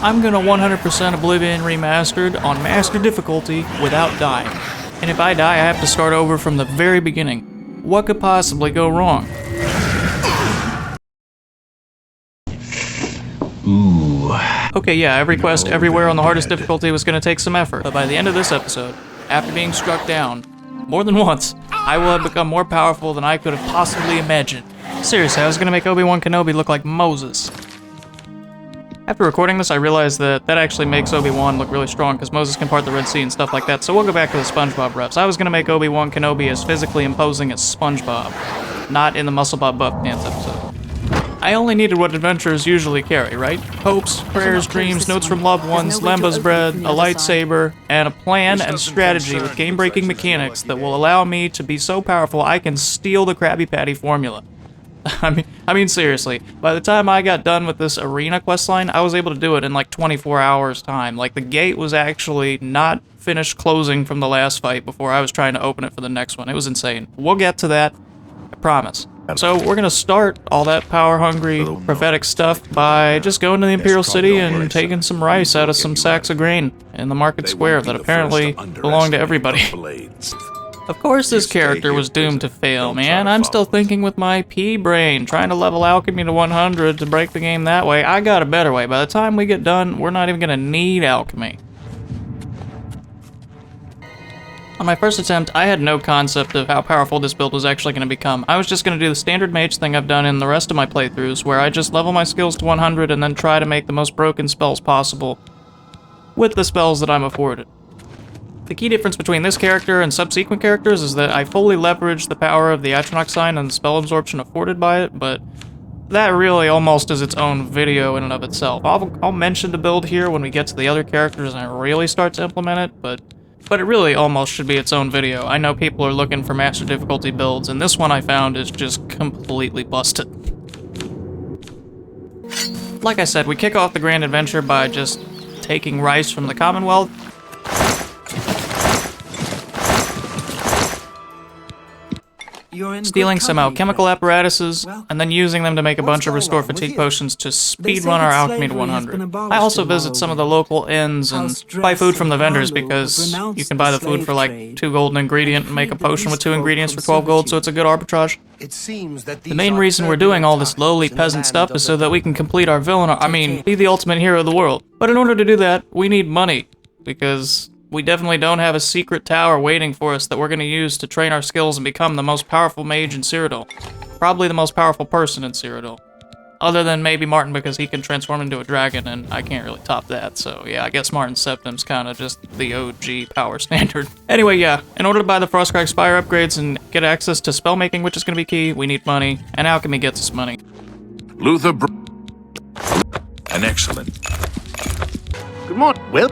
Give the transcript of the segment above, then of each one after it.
I'm gonna 100% Oblivion Remastered on Master difficulty without dying. And if I die, I have to start over from the very beginning. What could possibly go wrong? Ooh. Okay, yeah, every quest everywhere on the hardest difficulty was gonna take some effort, but by the end of this episode, after being struck down more than once, I will have become more powerful than I could have possibly imagined. Seriously, I was gonna make Obi-Wan Kenobi look like Moses. After recording this, I realized that actually makes Obi-Wan look really strong, because Moses can part the Red Sea and stuff like that, so we'll go back to the SpongeBob refs. I was gonna make Obi-Wan Kenobi as physically imposing as SpongeBob, not in the Muscle Bob Buff Dance episode. I only needed what adventurers usually carry, right? Hopes, prayers, dreams, notes from loved ones, Lamba's bread, a lightsaber, and a plan and strategy with game-breaking mechanics that will allow me to be so powerful I can steal the Krabby Patty formula. I mean seriously, by the time I got done with this arena questline, I was able to do it in like 24 hours time. Like, the gate was actually not finished closing from the last fight before I was trying to open it for the next one. It was insane. We'll get to that, I promise. So we're gonna start all that power-hungry, prophetic stuff by just going to the Imperial City and taking some rice out of some sacks of grain in the market square that apparently belong to everybody. Of course this character was doomed to fail, man. I'm still thinking with my pea-brain, trying to level Alchemy to 100 to break the game that way. I got a better way. By the time we get done, we're not even gonna need Alchemy. On my first attempt, I had no concept of how powerful this build was actually going to become. I was just going to do the standard mage thing I've done in the rest of my playthroughs, where I just level my skills to 100 and then try to make the most broken spells possible with the spells that I'm afforded. The key difference between this character and subsequent characters is that I fully leverage the power of the Atronach sign and the spell absorption afforded by it, but that really almost is its own video in and of itself. I'll mention the build here when we get to the other characters and I really start to implement it, but it really almost should be its own video. I know people are looking for master difficulty builds, and this one I found is just completely busted. Like I said, we kick off the grand adventure by just taking rice from the Commonwealth, stealing some alchemical apparatuses, and then using them to make a bunch of restore fatigue potions to speedrun our alchemy to 100. I also visit some of the local inns and buy food from the vendors because you can buy the food for like 2 gold an ingredient and make a potion with 2 ingredients for 12 gold, so it's a good arbitrage. The main reason we're doing all this lowly peasant stuff is so that we can complete our villain, be the ultimate hero of the world. But in order to do that, we need money, because we definitely don't have a secret tower waiting for us that we're going to use to train our skills and become the most powerful mage in Cyrodiil. Probably the most powerful person in Cyrodiil. Other than maybe Martin, because he can transform into a dragon, and I can't really top that, so yeah, I guess Martin Septim's kind of just the OG power standard. Anyway, yeah, in order to buy the Frostcrag Spire upgrades and get access to spellmaking, which is going to be key, we need money, and Alchemy gets us money. An excellent. Good morning, Will.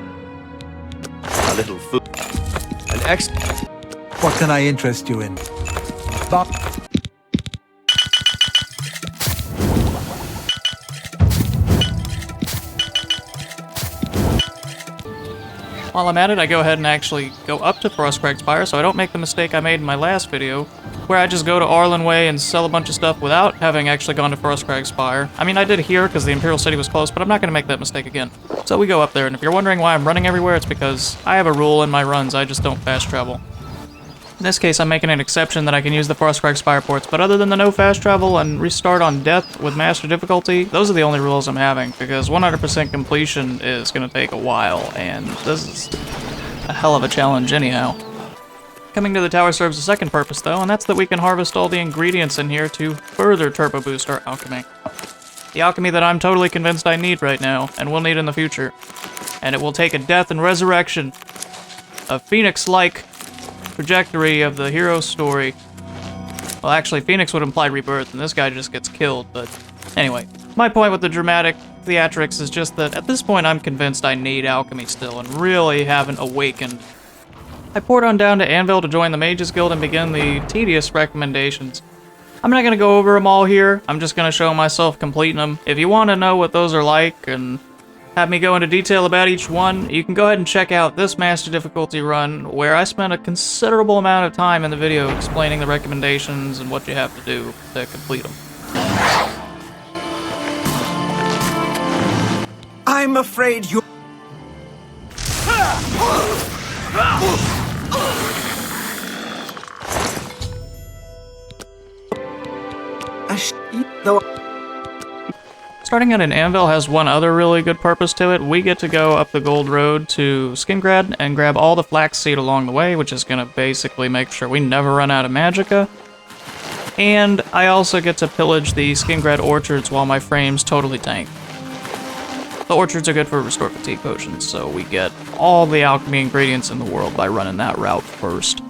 A little food. An excellent. What can I interest you in? Bob. While I'm at it, I go ahead and actually go up to Frostcrag Spire so I don't make the mistake I made in my last video, where I just go to Arlen Way and sell a bunch of stuff without having actually gone to Frostcrag Spire. I mean, I did here because the Imperial City was close, but I'm not going to make that mistake again. So we go up there, and if you're wondering why I'm running everywhere, it's because I have a rule in my runs, I just don't fast travel. In this case, I'm making an exception that I can use the Frostcrag Spire ports, but other than the no fast travel and restart on death with master difficulty, those are the only rules I'm having, because 100% completion is going to take a while, and this is a hell of a challenge anyhow. Coming to the tower serves a second purpose though, and that's that we can harvest all the ingredients in here to further turbo boost our alchemy. The alchemy that I'm totally convinced I need right now, and will need in the future. And it will take a death and resurrection, a phoenix-like trajectory of the hero's story. Well, actually, Phoenix would imply rebirth, and this guy just gets killed, but anyway. My point with the dramatic theatrics is just that at this point I'm convinced I need alchemy still, and really haven't awakened. I poured on down to Anvil to join the Mages Guild and begin the tedious recommendations. I'm not gonna go over them all here, I'm just gonna show myself completing them. If you want to know what those are like, and have me go into detail about each one, you can go ahead and check out this Master Difficulty run, where I spent a considerable amount of time in the video explaining the recommendations and what you have to do to complete them. I I'm afraid you... Starting at an anvil has one other really good purpose to it. We get to go up the gold road to Skingrad and grab all the flaxseed along the way, which is going to basically make sure we never run out of magicka. And I also get to pillage the Skingrad orchards while my frames totally tank. The orchards are good for restore fatigue potions, so we get all the alchemy ingredients in the world by running that route first.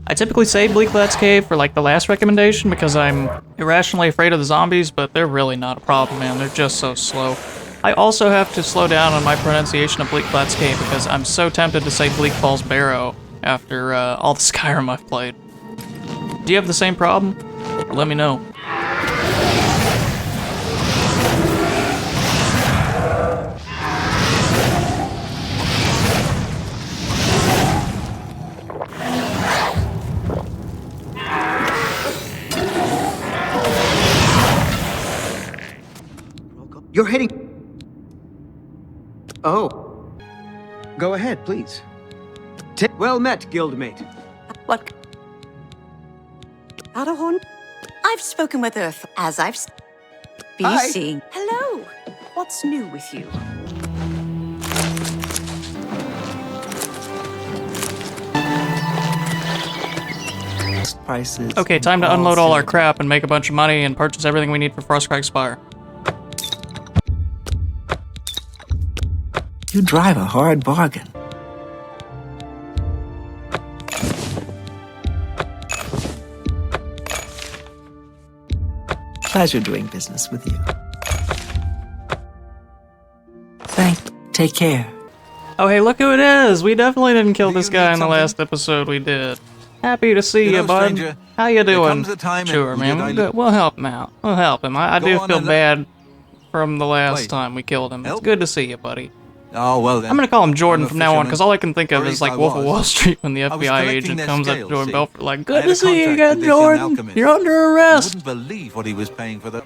I typically save Bleaklat's Cave for like the last recommendation because I'm irrationally afraid of the zombies, but they're really not a problem, man. They're just so slow. I also have to slow down on my pronunciation of Bleaklat's Cave because I'm so tempted to say Bleak Falls Barrow after all the Skyrim I've played. Do you have the same problem? Let me know. You're hitting... Oh. Go ahead, please. Well met, guildmate. What? Arahorn? I've spoken with Earth, as I've... Hi. seeing. Hello. What's new with you? Prices. Okay, time to unload all our crap and make a bunch of money and purchase everything we need for Frostcrag Spire. You drive a hard bargain. Pleasure doing business with you. Take care. Oh hey, look who it is! We definitely didn't kill this guy in the last episode we did. Happy to see you, bud. stranger, How you doing? comes a time in Sure, man. which We'll help him out. We'll help him. I Go do on feel and bad from the last Wait. time we killed him. It's Help? good to see you, buddy. Oh, well then. I'm gonna call him Jordan I'm a from now on, fisherman. because all I can think of Or at is least like I Wolf of was. Wall Street when the I was FBI collecting agent their comes up to scales, Jordan see? Belfort like, I good had to a see you contract again, with this young Jordan. alchemist. You're under You arrest. wouldn't believe what he was paying for the...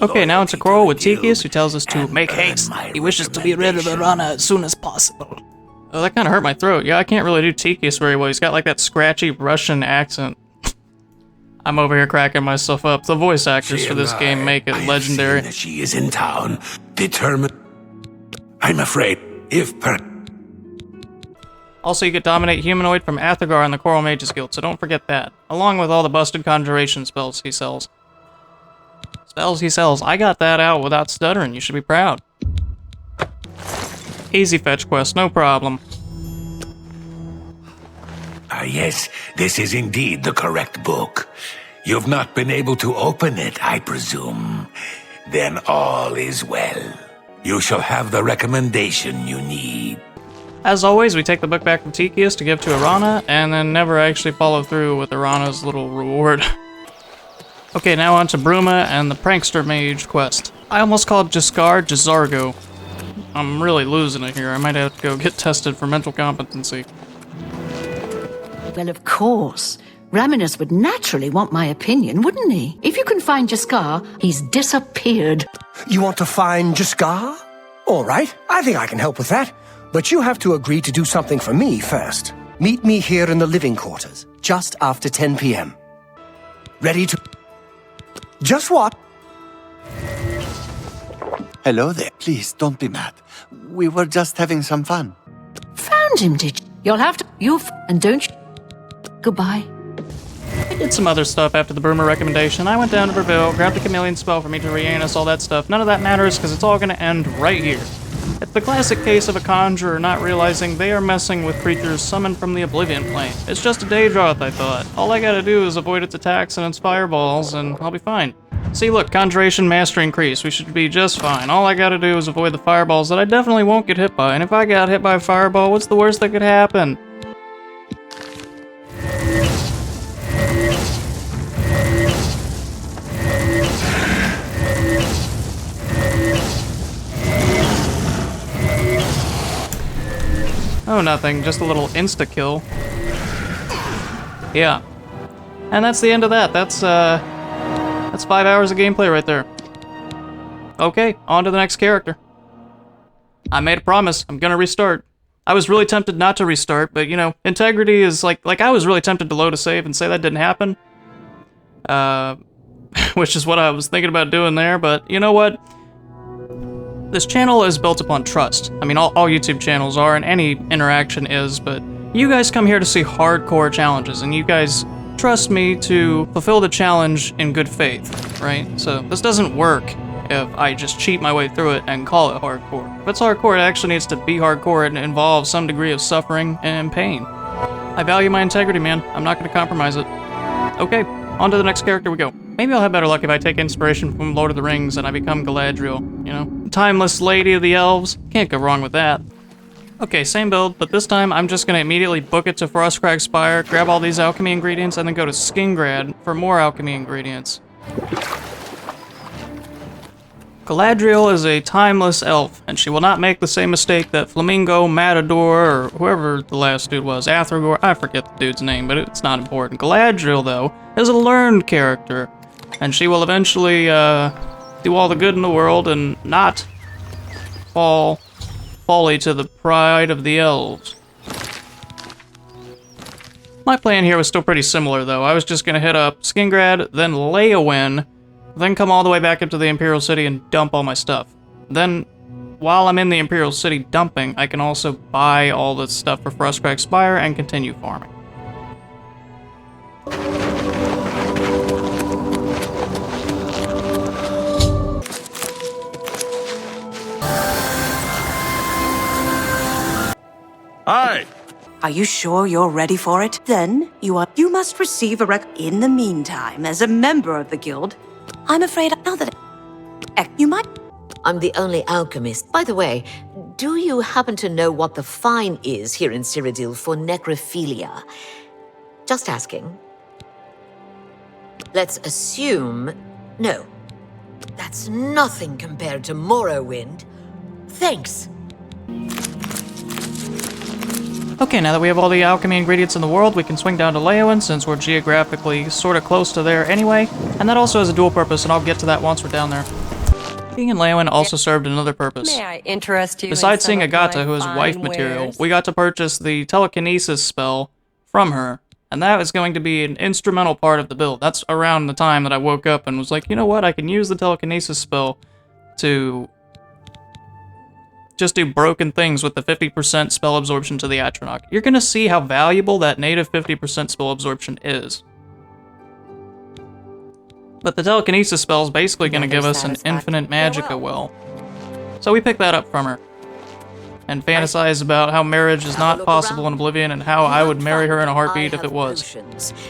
Okay, now it's a quarrel with Teekeus, who tells us to make haste. He wishes to be rid of Arana as soon as possible. Oh, that kind of hurt my throat. Yeah, I can't really do Teekeus very well. He's got like that scratchy Russian accent. I'm over here cracking myself up. The voice actors for this game make it legendary. That she is in town, determined. I'm afraid, if per... Also, you get Dominate Humanoid from Athagar in the Coral Mages Guild, so don't forget that. Along with all the busted conjuration spells he sells. I got that out without stuttering. You should be proud. Easy fetch quest, no problem. Ah, yes, this is indeed the correct book. You've not been able to open it, I presume. Then all is well. You shall have the recommendation you need. As always, we take the book back from Teekeus to give to Arana, and then never actually follow through with Arana's little reward. Okay, now on to Bruma and the Prankster Mage quest. I almost called Jaskar Jazargo. I'm really losing it here. I might have to go get tested for mental competency. Well, of course. Raminus would naturally want my opinion, wouldn't he? If you can find Jaskar, he's disappeared. You want to find Jaskar? All right, I think I can help with that. But you have to agree to do something for me first. Meet me here in the living quarters, just after 10 p.m. Ready to... Just what? Hello there. Please, don't be mad. We were just having some fun. Found him, did you? You'll have to... And don't you... Goodbye. I did some other stuff after the Bruma recommendation. I went down to Retrieval, grabbed the Chameleon spell for me to Reinus, all that stuff. None of that matters, because it's all going to end right here. It's the classic case of a conjurer not realizing they are messing with creatures summoned from the Oblivion plane. It's just a Daedroth, I thought. All I gotta do is avoid its attacks and its fireballs, and I'll be fine. See, look, Conjuration Mastery increased. We should be just fine. All I gotta do is avoid the fireballs that I definitely won't get hit by, and if I got hit by a fireball, what's the worst that could happen? nothing, just a little insta-kill. Yeah. And that's the end of that. That's 5 hours of gameplay right there. Okay, on to the next character. I made a promise. I'm gonna restart. I was really tempted not to restart, but, you know, integrity is like I was really tempted to load a save and say that didn't happen. Which is what I was thinking about doing there, but you know what? This channel is built upon trust. I mean, all YouTube channels are, and any interaction is, but you guys come here to see hardcore challenges, and you guys trust me to fulfill the challenge in good faith, right? So this doesn't work if I just cheat my way through it and call it hardcore. If it's hardcore, it actually needs to be hardcore and involve some degree of suffering and pain. I value my integrity, man. I'm not going to compromise it. Okay, on to the next character we go. Maybe I'll have better luck if I take inspiration from Lord of the Rings and I become Galadriel, you know? Timeless Lady of the Elves. Can't go wrong with that. Okay, same build, but this time I'm just going to immediately book it to Frostcrag Spire, grab all these alchemy ingredients, and then go to Skingrad for more alchemy ingredients. Galadriel is a timeless elf, and she will not make the same mistake that Flamingo, Matador, or whoever the last dude was, Athrogor, I forget the dude's name, but it's not important. Galadriel, though, is a learned character, and she will eventually do all the good in the world and not fall folly to the pride of the elves. My plan here was still pretty similar, though. I was just going to hit up Skingrad, then Leyawen, then come all the way back into the Imperial City and dump all my stuff. Then, while I'm in the Imperial City dumping, I can also buy all the stuff for Frostcrag Spire and continue farming. Hi! Are you sure you're ready for it? Then you must receive a in the meantime, as a member of the guild. I'm afraid now that you might. I'm the only alchemist. By the way, do you happen to know what the fine is here in Cyrodiil for necrophilia? Just asking. Let's assume... No. That's nothing compared to Morrowind. Thanks. Okay, now that we have all the alchemy ingredients in the world, we can swing down to Leyawen, since we're geographically sort of close to there anyway, and that also has a dual purpose, and I'll get to that once we're down there. Being in Leyawen also served another purpose. May I interest you Besides in seeing some of Agata, my who is fine wife material, wares? we got to purchase the telekinesis spell from her, and that is going to be an instrumental part of the build. That's around the time that I woke up and was like, you know what, I can use the telekinesis spell to just do broken things with the 50% spell absorption to the Atronach. You're gonna see how valuable that native 50% spell absorption is. But the telekinesis spell is basically gonna give us an infinite magicka well. So we picked that up from her. And fantasize about how marriage is not possible in Oblivion and how I would marry her in a heartbeat if it was.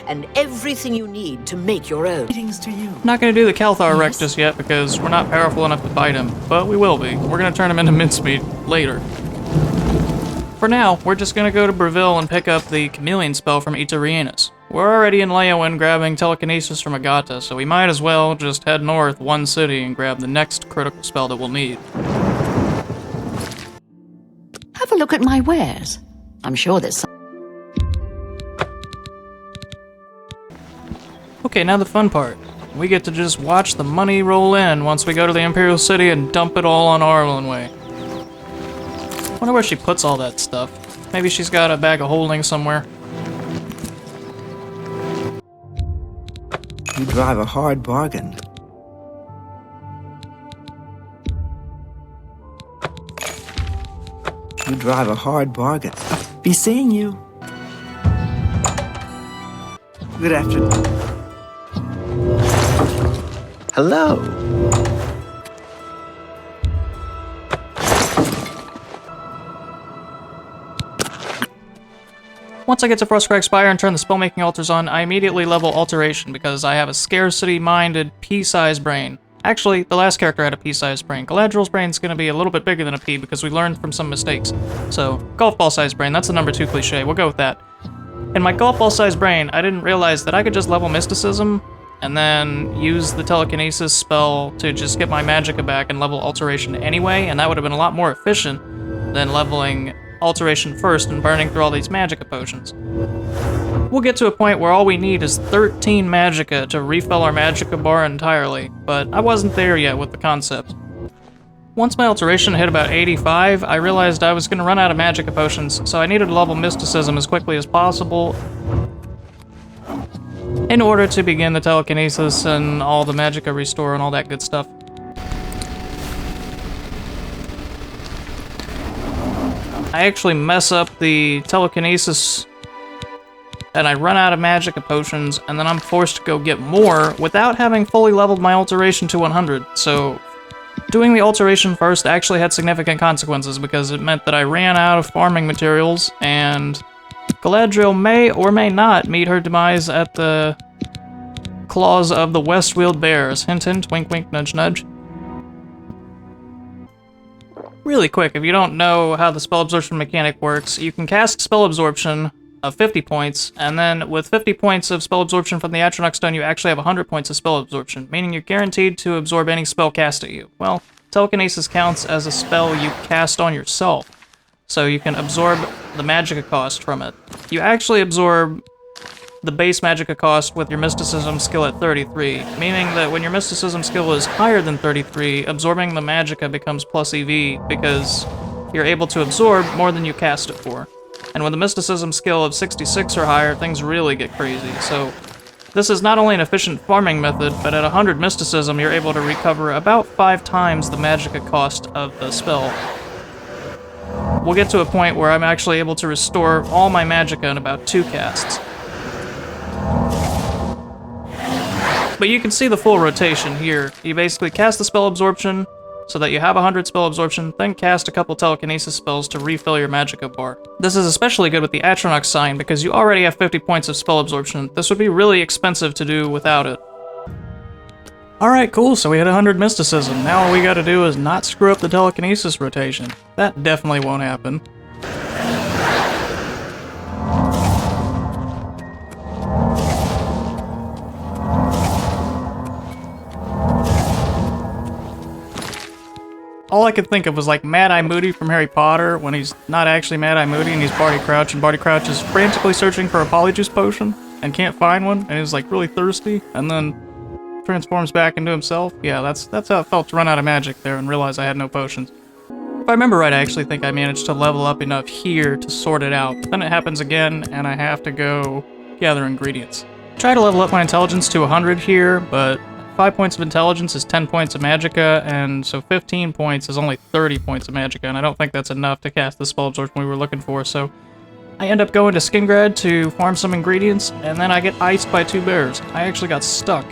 And everything you need to make your own. Greetings to you. I'm not gonna do the Kalthar wreck just yet because we're not powerful enough to fight him, but we will be. We're gonna turn him into mincemeat later. For now, we're just gonna go to Breville and pick up the Chameleon spell from Reinus. We're already in Leyawen grabbing telekinesis from Agata, so we might as well just head north one city and grab the next critical spell that we'll need. Have a look at my wares. I'm sure there's some. Okay, now the fun part. We get to just watch the money roll in once we go to the Imperial City and dump it all on Arlenway. Wonder where she puts all that stuff. Maybe she's got a bag of holding somewhere. You drive a hard bargain. You drive a hard bargain. Be seeing you. Good afternoon. Hello. Once I get to Frostcrag Spire and turn the spellmaking altars on, I immediately level Alteration because I have a scarcity-minded pea-sized brain. Actually, the last character had a pea-sized brain. Galadriel's brain's gonna be a little bit bigger than a pea because we learned from some mistakes. So, golf ball-sized brain, that's the number 2 cliche, we'll go with that. In my golf ball-sized brain, I didn't realize that I could just level Mysticism and then use the telekinesis spell to just get my magicka back and level Alteration anyway, and that would have been a lot more efficient than leveling alteration first and burning through all these magicka potions. We'll get to a point where all we need is 13 magicka to refill our magicka bar entirely, but I wasn't there yet with the concept. Once my alteration hit about 85, I realized I was going to run out of magicka potions, so I needed to level mysticism as quickly as possible in order to begin the telekinesis and all the magicka restore and all that good stuff. I actually mess up the telekinesis and I run out of magicka potions, and then I'm forced to go get more without having fully leveled my alteration to 100, so doing the alteration first actually had significant consequences because it meant that I ran out of farming materials, and Galadriel may or may not meet her demise at the claws of the Westweald Bears. Hint hint, wink wink, nudge nudge. Really quick, if you don't know how the spell absorption mechanic works, you can cast spell absorption of 50 points, and then with 50 points of spell absorption from the Atronach stone, you actually have 100 points of spell absorption, meaning you're guaranteed to absorb any spell cast at you. Well, telekinesis counts as a spell you cast on yourself, so you can absorb the magicka cost from it. You actually absorb the base magicka cost with your mysticism skill at 33, meaning that when your mysticism skill is higher than 33, absorbing the magicka becomes plus EV because you're able to absorb more than you cast it for. And with a mysticism skill of 66 or higher, things really get crazy. So this is not only an efficient farming method, but at 100 mysticism, you're able to recover about 5 times the magicka cost of the spell. We'll get to a point where I'm actually able to restore all my magicka in about 2 casts. But you can see the full rotation here. You basically cast the spell absorption, so that you have 100 spell absorption, then cast a couple telekinesis spells to refill your magicka bar. This is especially good with the Atronach sign because you already have 50 points of spell absorption. This would be really expensive to do without it. Alright, cool, so we hit 100 mysticism. Now all we gotta do is not screw up the telekinesis rotation. That definitely won't happen. All I could think of was like Mad-Eye Moody from Harry Potter when he's not actually Mad-Eye Moody and he's Barty Crouch, and Barty Crouch is frantically searching for a Polyjuice potion and can't find one, and he's like really thirsty, and then transforms back into himself. Yeah, that's how it felt to run out of magic there and realize I had no potions. If I remember right, I actually think I managed to level up enough here to sort it out. Then it happens again, and I have to go gather ingredients. Try to level up my intelligence to 100 here, but 5 points of intelligence is 10 points of magicka, and so 15 points is only 30 points of magicka, and I don't think that's enough to cast the spell absorption we were looking for, so I end up going to Skingrad to farm some ingredients, and then I get iced by 2 bears. I actually got stuck.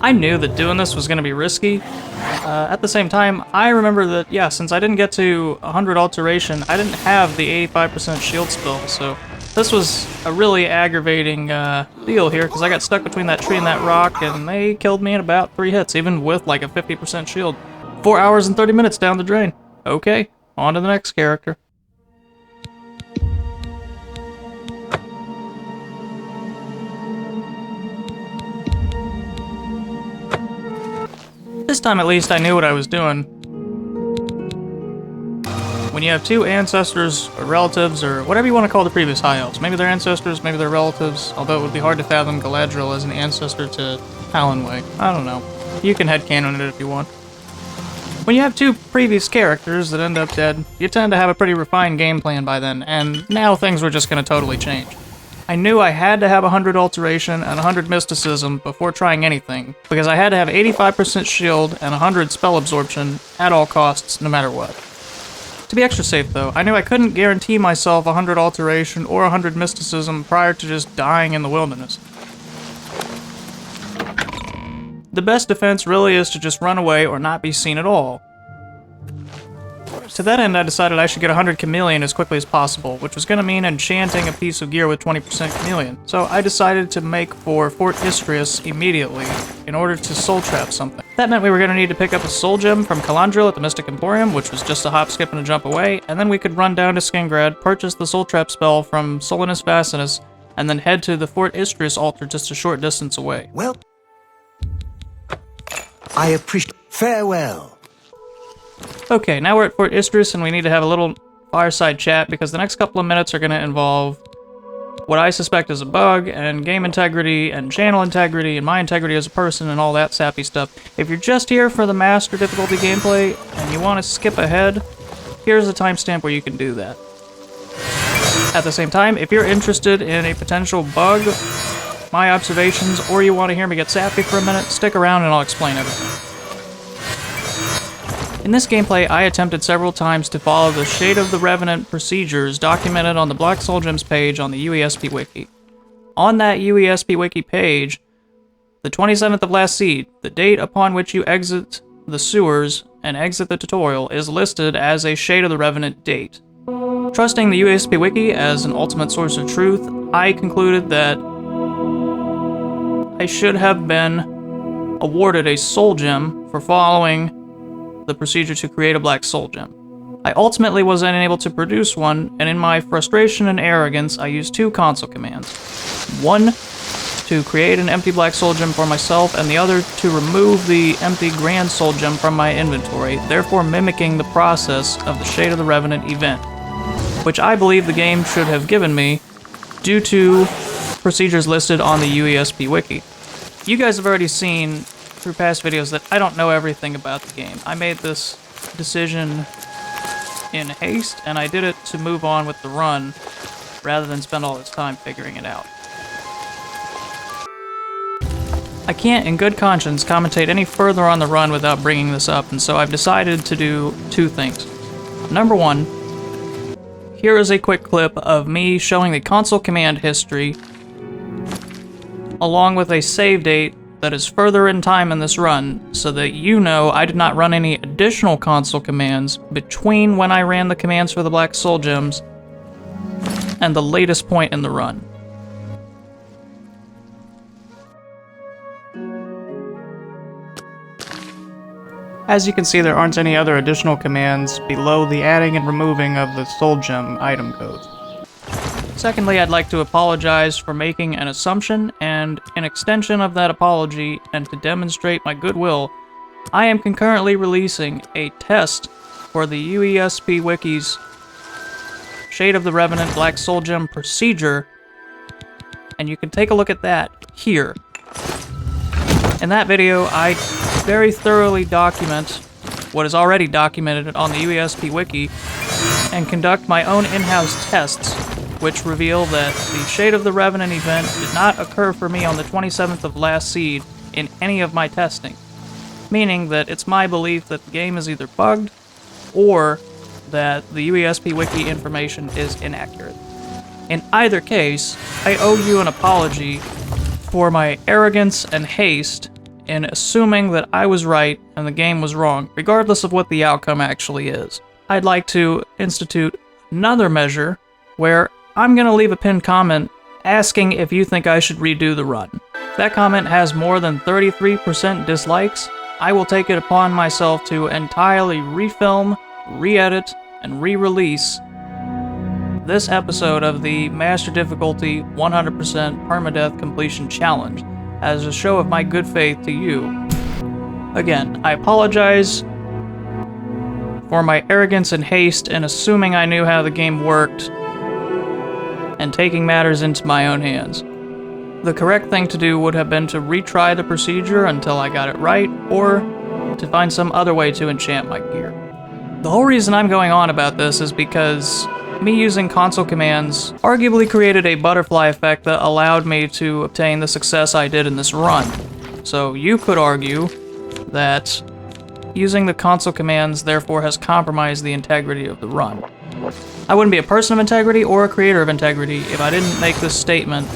I knew that doing this was going to be risky. At the same time, I remember that, yeah, since I didn't get to 100 alteration, I didn't have the 85% shield spell, so this was a really aggravating deal here, because I got stuck between that tree and that rock, and they killed me in about 3 hits, even with like a 50% shield. 4 hours and 30 minutes down the drain. Okay, on to the next character. This time at least I knew what I was doing. When you have 2 ancestors, or relatives, or whatever you want to call the previous High Elves. Maybe they're ancestors, maybe they're relatives, although it would be hard to fathom Galadriel as an ancestor to Hallenway. I don't know. You can headcanon it if you want. When you have 2 previous characters that end up dead, you tend to have a pretty refined game plan by then, and now things were just going to totally change. I knew I had to have 100 alteration and 100 mysticism before trying anything, because I had to have 85% shield and 100 spell absorption at all costs, no matter what. To be extra safe though, I knew I couldn't guarantee myself 100 alteration or 100 mysticism prior to just dying in the wilderness. The best defense really is to just run away or not be seen at all. To that end, I decided I should get 100 Chameleon as quickly as possible, which was going to mean enchanting a piece of gear with 20% Chameleon. So I decided to make for Fort Istrius immediately, in order to soul trap something. That meant we were going to need to pick up a soul gem from Calandril at the Mystic Emporium, which was just a hop, skip, and a jump away, and then we could run down to Skingrad, purchase the soul trap spell from Solinus Vacinus, and then head to the Fort Istrius altar just a short distance away. Well, I appreciate... Farewell. Okay, now we're at Fort Istris, and we need to have a little fireside chat, because the next couple of minutes are going to involve what I suspect is a bug, and game integrity, and channel integrity, and my integrity as a person, and all that sappy stuff. If you're just here for the master difficulty gameplay, and you want to skip ahead, here's a timestamp where you can do that. At the same time, if you're interested in a potential bug, my observations, or you want to hear me get sappy for a minute, stick around and I'll explain everything. In this gameplay, I attempted several times to follow the Shade of the Revenant procedures documented on the Black Soul Gems page on the UESP Wiki. On that UESP Wiki page, the 27th of last seed, the date upon which you exit the sewers and exit the tutorial, is listed as a Shade of the Revenant date. Trusting the UESP Wiki as an ultimate source of truth, I concluded that I should have been awarded a Soul Gem for following the procedure to create a Black Soul Gem. I ultimately was unable to produce one, and in my frustration and arrogance, I used two console commands. One, to create an empty Black Soul Gem for myself, and the other to remove the empty Grand Soul Gem from my inventory, therefore mimicking the process of the Shade of the Revenant event, which I believe the game should have given me due to procedures listed on the UESP Wiki. You guys have already seen through past videos that I don't know everything about the game. I made this decision in haste, and I did it to move on with the run, rather than spend all this time figuring it out. I can't, in good conscience, commentate any further on the run without bringing this up, and so I've decided to do two things. Number one, here is a quick clip of me showing the console command history, along with a save date that is further in time in this run, so that you know I did not run any additional console commands between when I ran the commands for the Black Soul Gems and the latest point in the run. As you can see, there aren't any other additional commands below the adding and removing of the Soul Gem item codes. Secondly, I'd like to apologize for making an assumption, and in extension of that apology, and to demonstrate my goodwill, I am concurrently releasing a test for the UESP Wiki's Shade of the Revenant Black Soul Gem procedure, and you can take a look at that here. In that video, I very thoroughly document what is already documented on the UESP Wiki, and conduct my own in-house tests, which reveal that the Shade of the Revenant event did not occur for me on the 27th of last seed in any of my testing, meaning that it's my belief that the game is either bugged, or that the UESP Wiki information is inaccurate. In either case, I owe you an apology for my arrogance and haste in assuming that I was right and the game was wrong, regardless of what the outcome actually is. I'd like to institute another measure where I'm going to leave a pinned comment asking if you think I should redo the run. If that comment has more than 33% dislikes, I will take it upon myself to entirely refilm, re-edit, and re-release this episode of the Master Difficulty 100% Permadeath Completion Challenge as a show of my good faith to you. Again, I apologize for my arrogance and haste in assuming I knew how the game worked and taking matters into my own hands. The correct thing to do would have been to retry the procedure until I got it right, or to find some other way to enchant my gear. The whole reason I'm going on about this is because me using console commands arguably created a butterfly effect that allowed me to obtain the success I did in this run. So you could argue that using the console commands therefore has compromised the integrity of the run. I wouldn't be a person of integrity or a creator of integrity if I didn't make this statement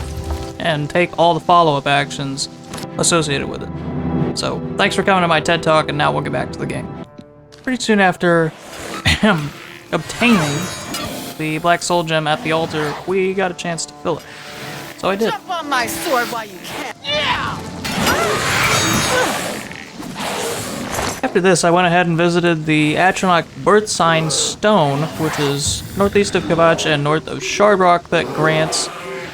and take all the follow-up actions associated with it. So, thanks for coming to my TED Talk, and now we'll get back to the game. Pretty soon after obtaining the Black Soul Gem at the altar, we got a chance to fill it. So I did. Jump on my sword while you can. Yeah! After this, I went ahead and visited the Atronach BIRTHSTONE stone, which is northeast of Kavach and north of Shardrock, that grants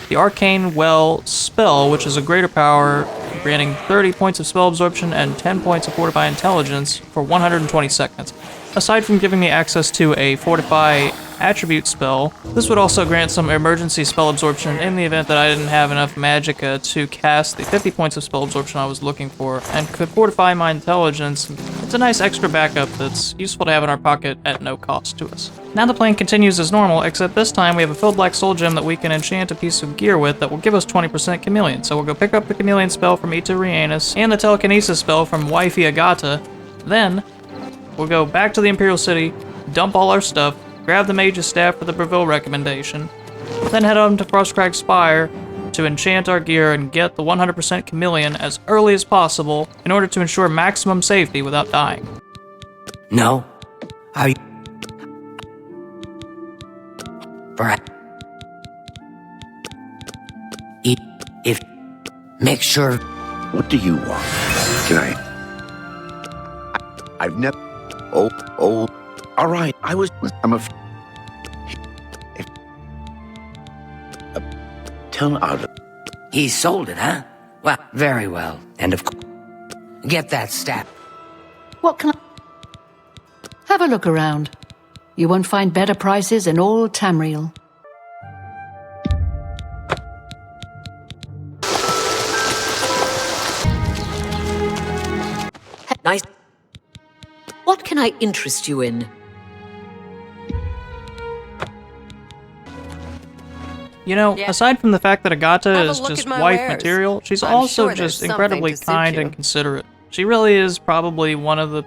the Arcane Well spell, which is a greater power, granting 30 points of spell absorption and 10 points of fortify intelligence for 120 seconds. aside from giving me access to a Fortify attribute spell, this would also grant some emergency spell absorption in the event that I didn't have enough magicka to cast the 50 points of spell absorption I was looking for, and could fortify my intelligence. It's a nice extra backup that's useful to have in our pocket at no cost to us. Now the plan continues as normal, except this time we have a filled black soul gem that we can enchant a piece of gear with that will give us 20% Chameleon. So we'll go pick up the Chameleon spell from Ita Reinus and the telekinesis spell from Wifey Agata. Then we'll go back to the Imperial City, dump all our stuff, grab the Mage's Staff for the Breville recommendation, then head on to Frostcrag Spire to enchant our gear and get the 100% Chameleon as early as possible in order to ensure maximum safety without dying. No. Make sure. What do you want? Can I? I've never. Oh. All right. I'm a. Tell out. He sold it, huh? Well, very well. And of course, get that stat. What can I... Have a look around. You won't find better prices in all Tamriel. Nice. What can I interest you in? You know, aside from the fact that Agata Have a is look just at my wife wares. material, she's I'm also sure there's just incredibly something to suit kind you. and considerate. She really is probably one of the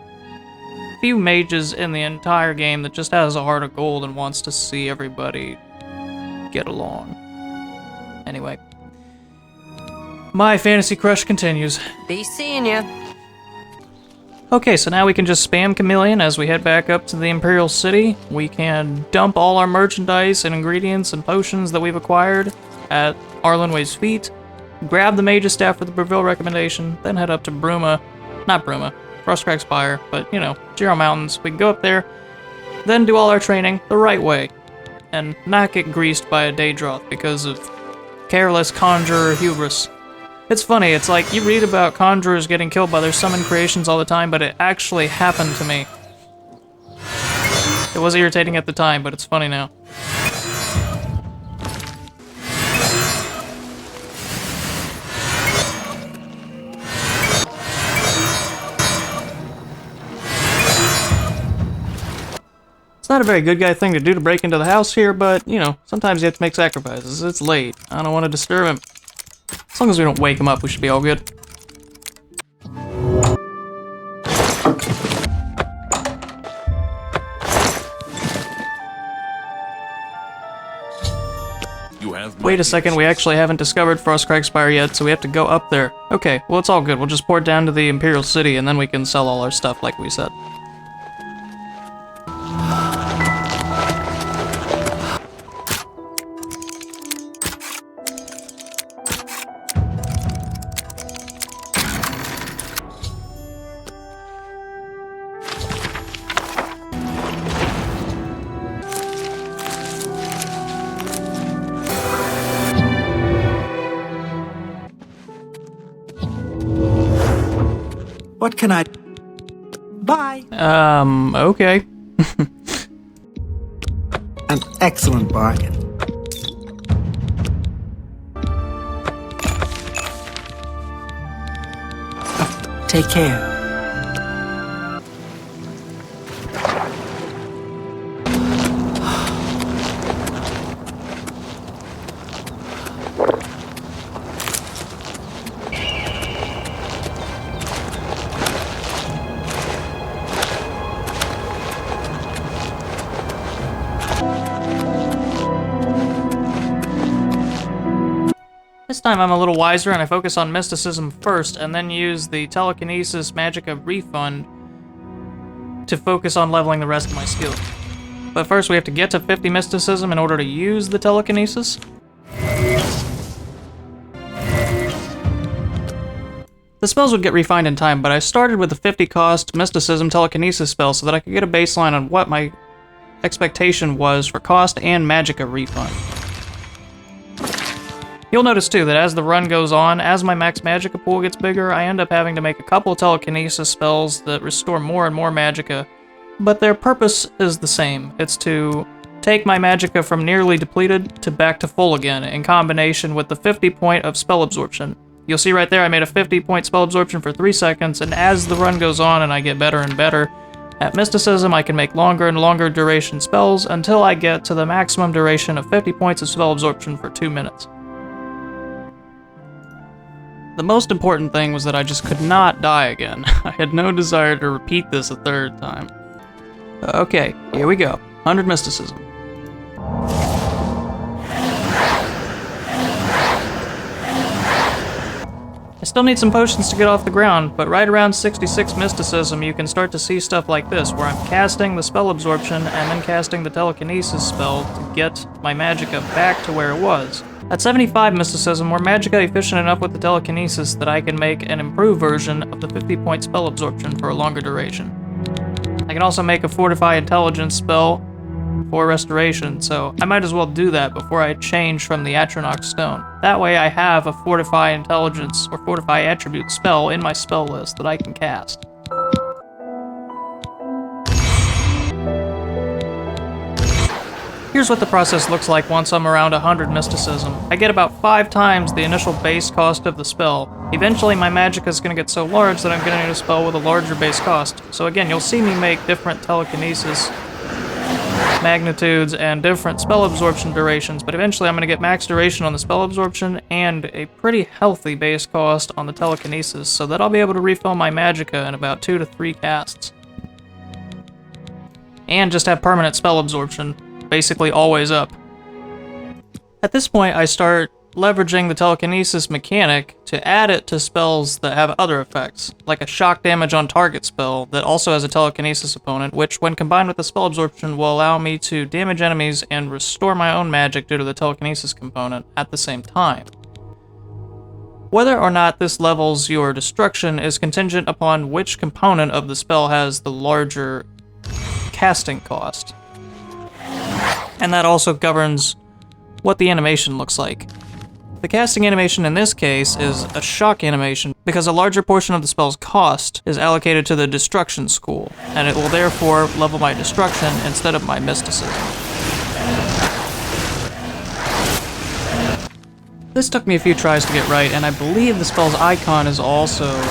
few mages in the entire game that just has a heart of gold and wants to see everybody get along. Anyway. My fantasy crush continues. Be seeing ya. Okay, so now we can just spam Chameleon as we head back up to the Imperial City. We can dump all our merchandise and ingredients and potions that we've acquired at Arlenway's feet, grab the Mage's Staff for the Breville recommendation, then head up to Bruma. Not Bruma, Frostcrag Spire, but, you know, Giro Mountains. We can go up there, then do all our training the right way, and not get greased by a Daedroth because of careless conjurer hubris. It's funny, it's like you read about conjurers getting killed by their summoned creations all the time, but it actually happened to me. It was irritating at the time, but it's funny now. It's not a very good guy thing to do to break into the house here, but, you know, sometimes you have to make sacrifices. It's late. I don't want to disturb him. As long as we don't wake him up, we should be all good. Wait a second, we actually haven't discovered Frostcrag Spire yet, so we have to go up there. Okay, well it's all good. We'll just port down to the Imperial City and then we can sell all our stuff like we said. What can I... Bye! Okay. An excellent bargain. Take care. This time I'm a little wiser and I focus on mysticism first and then use the telekinesis magicka refund to focus on leveling the rest of my skills. But first we have to get to 50 mysticism in order to use the telekinesis. The spells would get refined in time, but I started with a 50 cost mysticism telekinesis spell so that I could get a baseline on what my expectation was for cost and magicka refund. You'll notice too that as the run goes on, as my max magicka pool gets bigger, I end up having to make a couple telekinesis spells that restore more and more magicka but their purpose is the same. It's to take my magicka from nearly depleted to back to full again, in combination with the 50 point of spell absorption. You'll see right there I made a 50 point spell absorption for 3 seconds, and as the run goes on and I get better and better at mysticism, I can make longer and longer duration spells until I get to the maximum duration of 50 points of spell absorption for 2 minutes. The most important thing was that I just could not die again. I had no desire to repeat this a third time. Okay, here we go. 100 mysticism. I still need some potions to get off the ground, but right around 66 mysticism you can start to see stuff like this, where I'm casting the spell absorption and then casting the telekinesis spell to get my magicka back to where it was. At 75 mysticism, we're magicka efficient enough with the telekinesis that I can make an improved version of the 50 point spell absorption for a longer duration. I can also make a Fortify Intelligence spell for restoration, so I might as well do that before I change from the Atronach stone. That way I have a Fortify Intelligence or Fortify Attribute spell in my spell list that I can cast. Here's what the process looks like once I'm around 100 mysticism. I get about 5 times the initial base cost of the spell. Eventually my magicka is going to get so large that I'm going to need a spell with a larger base cost. So again, you'll see me make different telekinesis magnitudes and different spell absorption durations, but eventually I'm going to get max duration on the spell absorption and a pretty healthy base cost on the telekinesis, so that I'll be able to refill my magicka in about 2 to 3 casts. And just have permanent spell absorption, basically always up. At this point I start leveraging the telekinesis mechanic to add it to spells that have other effects, like a shock damage on target spell that also has a telekinesis opponent, which when combined with the spell absorption will allow me to damage enemies and restore my own magic due to the telekinesis component at the same time. Whether or not this levels your destruction is contingent upon which component of the spell has the larger casting cost. And that also governs what the animation looks like. The casting animation in this case is a shock animation because a larger portion of the spell's cost is allocated to the destruction school, and it will therefore level my destruction instead of my mysticism. This took me a few tries to get right, and I believe the spell's icon is also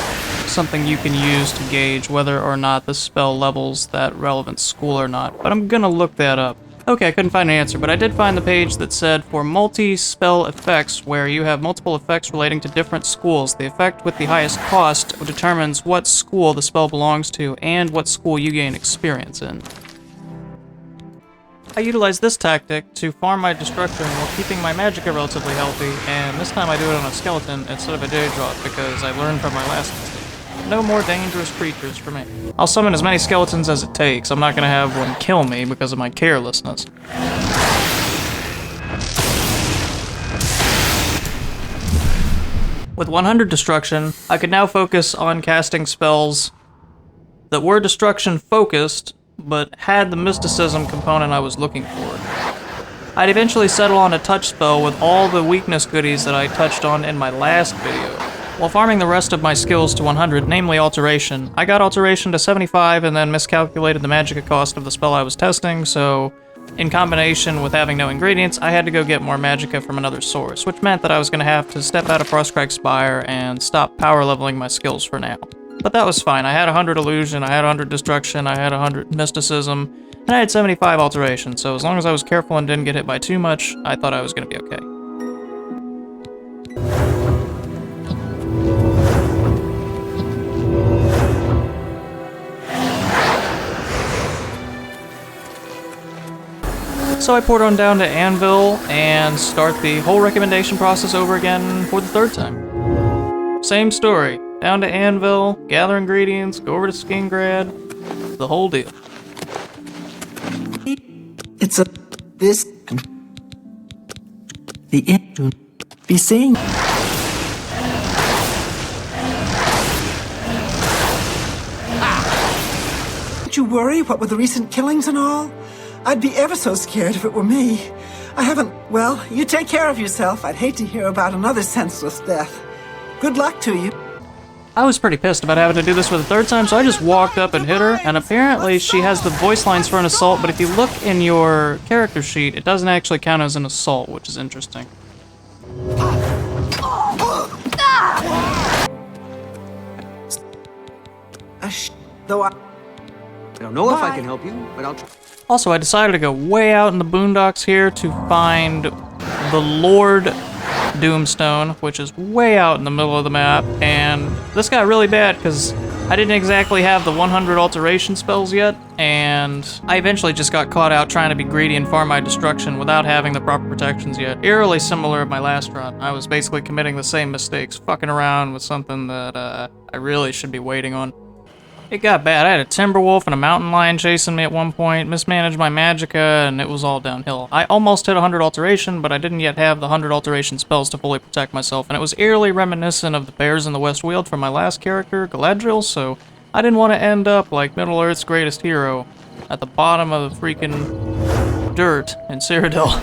something you can use to gauge whether or not the spell levels that relevant school or not, but I'm gonna look that up. Okay, I couldn't find an answer, but I did find the page that said for multi-spell effects, where you have multiple effects relating to different schools, the effect with the highest cost determines what school the spell belongs to and what school you gain experience in. I utilize this tactic to farm my destruction while keeping my magicka relatively healthy, and this time I do it on a skeleton instead of a Daedroth because I learned from my last mistake. No more dangerous creatures for me. I'll summon as many skeletons as it takes. I'm not gonna have one kill me because of my carelessness. With 100 destruction, I could now focus on casting spells that were destruction focused, but had the mysticism component I was looking for. I'd eventually settle on a touch spell with all the weakness goodies that I touched on in my last video. While farming the rest of my skills to 100, namely Alteration, I got Alteration to 75 and then miscalculated the magicka cost of the spell I was testing, so in combination with having no ingredients, I had to go get more magicka from another source, which meant that I was going to have to step out of Frostcrag Spire and stop power leveling my skills for now. But that was fine. I had 100 Illusion, I had 100 Destruction, I had 100 Mysticism, and I had 75 Alteration, so as long as I was careful and didn't get hit by too much, I thought I was going to be okay. So I poured on down to Anvil and start the whole recommendation process over again for the 3rd time. Same story. Down to Anvil, gather ingredients, go over to Skingrad, the whole deal. It's a... this... the end to be seen. Don't you worry, what with the recent killings and all? I'd be ever so scared if it were me. I haven't... well, you take care of yourself. I'd hate to hear about another senseless death. Good luck to you. I was pretty pissed about having to do this for the third time, so I just walked up and hit her, and apparently she has the voice lines for an assault, but if you look in your character sheet, it doesn't actually count as an assault, which is interesting. Though I don't know if I can help you, but I'll... Also, I decided to go way out in the boondocks here to find the Lord Doomstone, which is way out in the middle of the map, and this got really bad because I didn't exactly have the 100 alteration spells yet, and I eventually just got caught out trying to be greedy and farm my destruction without having the proper protections yet. Eerily similar to my last run. I was basically committing the same mistakes, fucking around with something that I really should be waiting on. It got bad. I had a Timberwolf and a Mountain Lion chasing me at one point, mismanaged my Magicka, and it was all downhill. I almost hit 100 alteration, but I didn't yet have the 100 alteration spells to fully protect myself, and it was eerily reminiscent of the Bears in the West Weald from my last character, Galadriel, so I didn't want to end up like Middle-earth's greatest hero, at the bottom of the freaking dirt in Cyrodiil.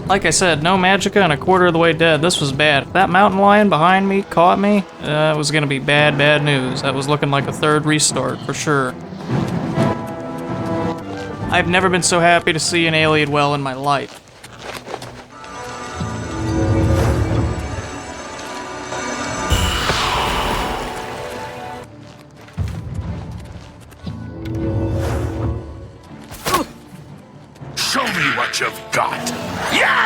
Like I said, no Magicka and a quarter of the way dead. This was bad. If that Mountain Lion behind me caught me, it was gonna be bad, bad news. That was looking like a third restart, for sure. I've never been so happy to see an Ayleid well in my life. Show me what you've got. Yeah!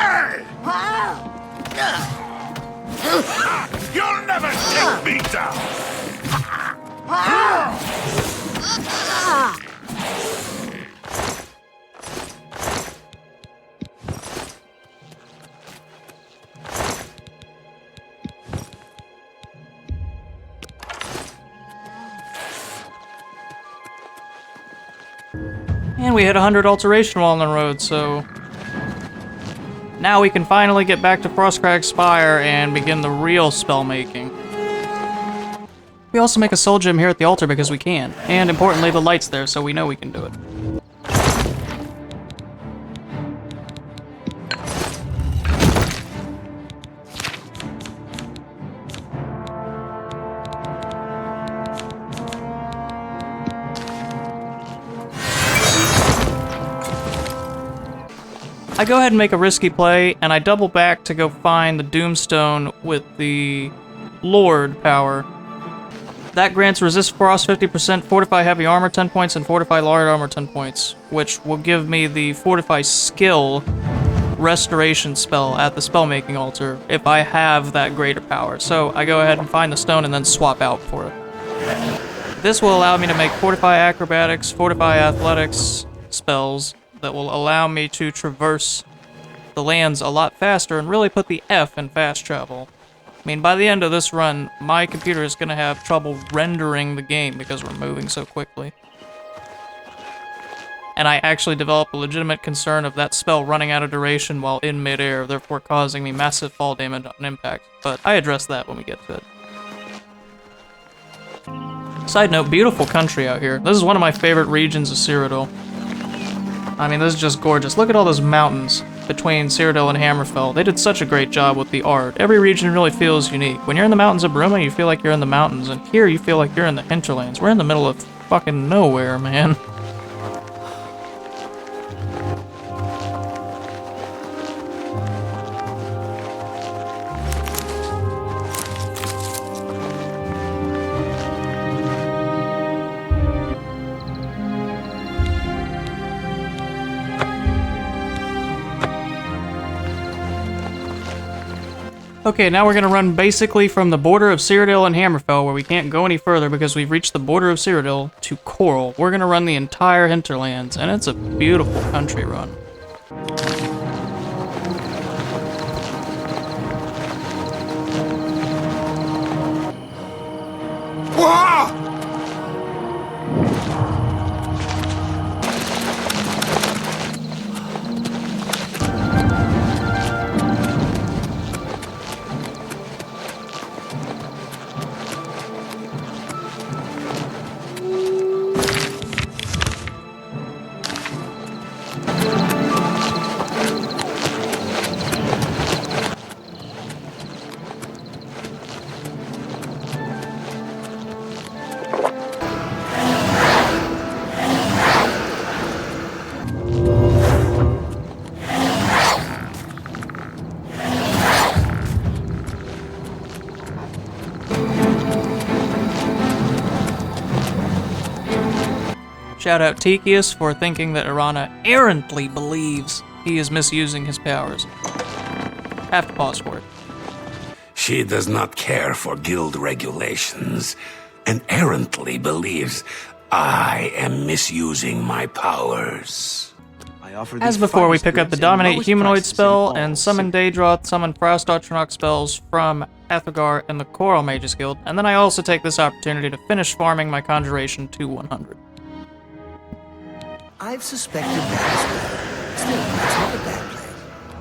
You'll never take me down. And we hit 100 alteration while on the road, so now we can finally get back to Frostcrag Spire and begin the real spell making. We also make a soul gem here at the altar because we can, and importantly the light's there so we know we can do it. I go ahead and make a risky play, and I double back to go find the Doomstone with the Lord power. That grants Resist Frost 50%, Fortify Heavy Armor 10 points, and Fortify Light Armor 10 points, which will give me the Fortify Skill Restoration spell at the Spellmaking altar if I have that greater power. So I go ahead and find the stone and then swap out for it. This will allow me to make Fortify Acrobatics, Fortify Athletics spells that will allow me to traverse the lands a lot faster and really put the F in fast travel. I mean, by the end of this run, my computer is going to have trouble rendering the game because we're moving so quickly. And I actually develop a legitimate concern of that spell running out of duration while in midair, therefore causing me massive fall damage on impact. But I address that when we get to it. Side note, beautiful country out here. This is one of my favorite regions of Cyrodiil. I mean, this is just gorgeous. Look at all those mountains between Cyrodiil and Hammerfell. They did such a great job with the art. Every region really feels unique. When you're in the mountains of Bruma, you feel like you're in the mountains, and here you feel like you're in the hinterlands. We're in the middle of fucking nowhere, man. Okay, now we're gonna run basically from the border of Cyrodiil and Hammerfell, where we can't go any further because we've reached the border of Cyrodiil, to Coral. We're gonna run the entire Hinterlands, and it's a beautiful country run. Shout out Teekeus for thinking that Atronach errantly believes he is misusing his powers. Have to pause for it. She does not care for guild regulations, and errantly believes I am misusing my powers. As before, we pick up the Dominate Humanoid spell and summon Daedroth, summon Frost Atronach spells from Athogar and the Coral Mages Guild, and then I also take this opportunity to finish farming my Conjuration to 100. I've suspected that as well. Still, it's not a bad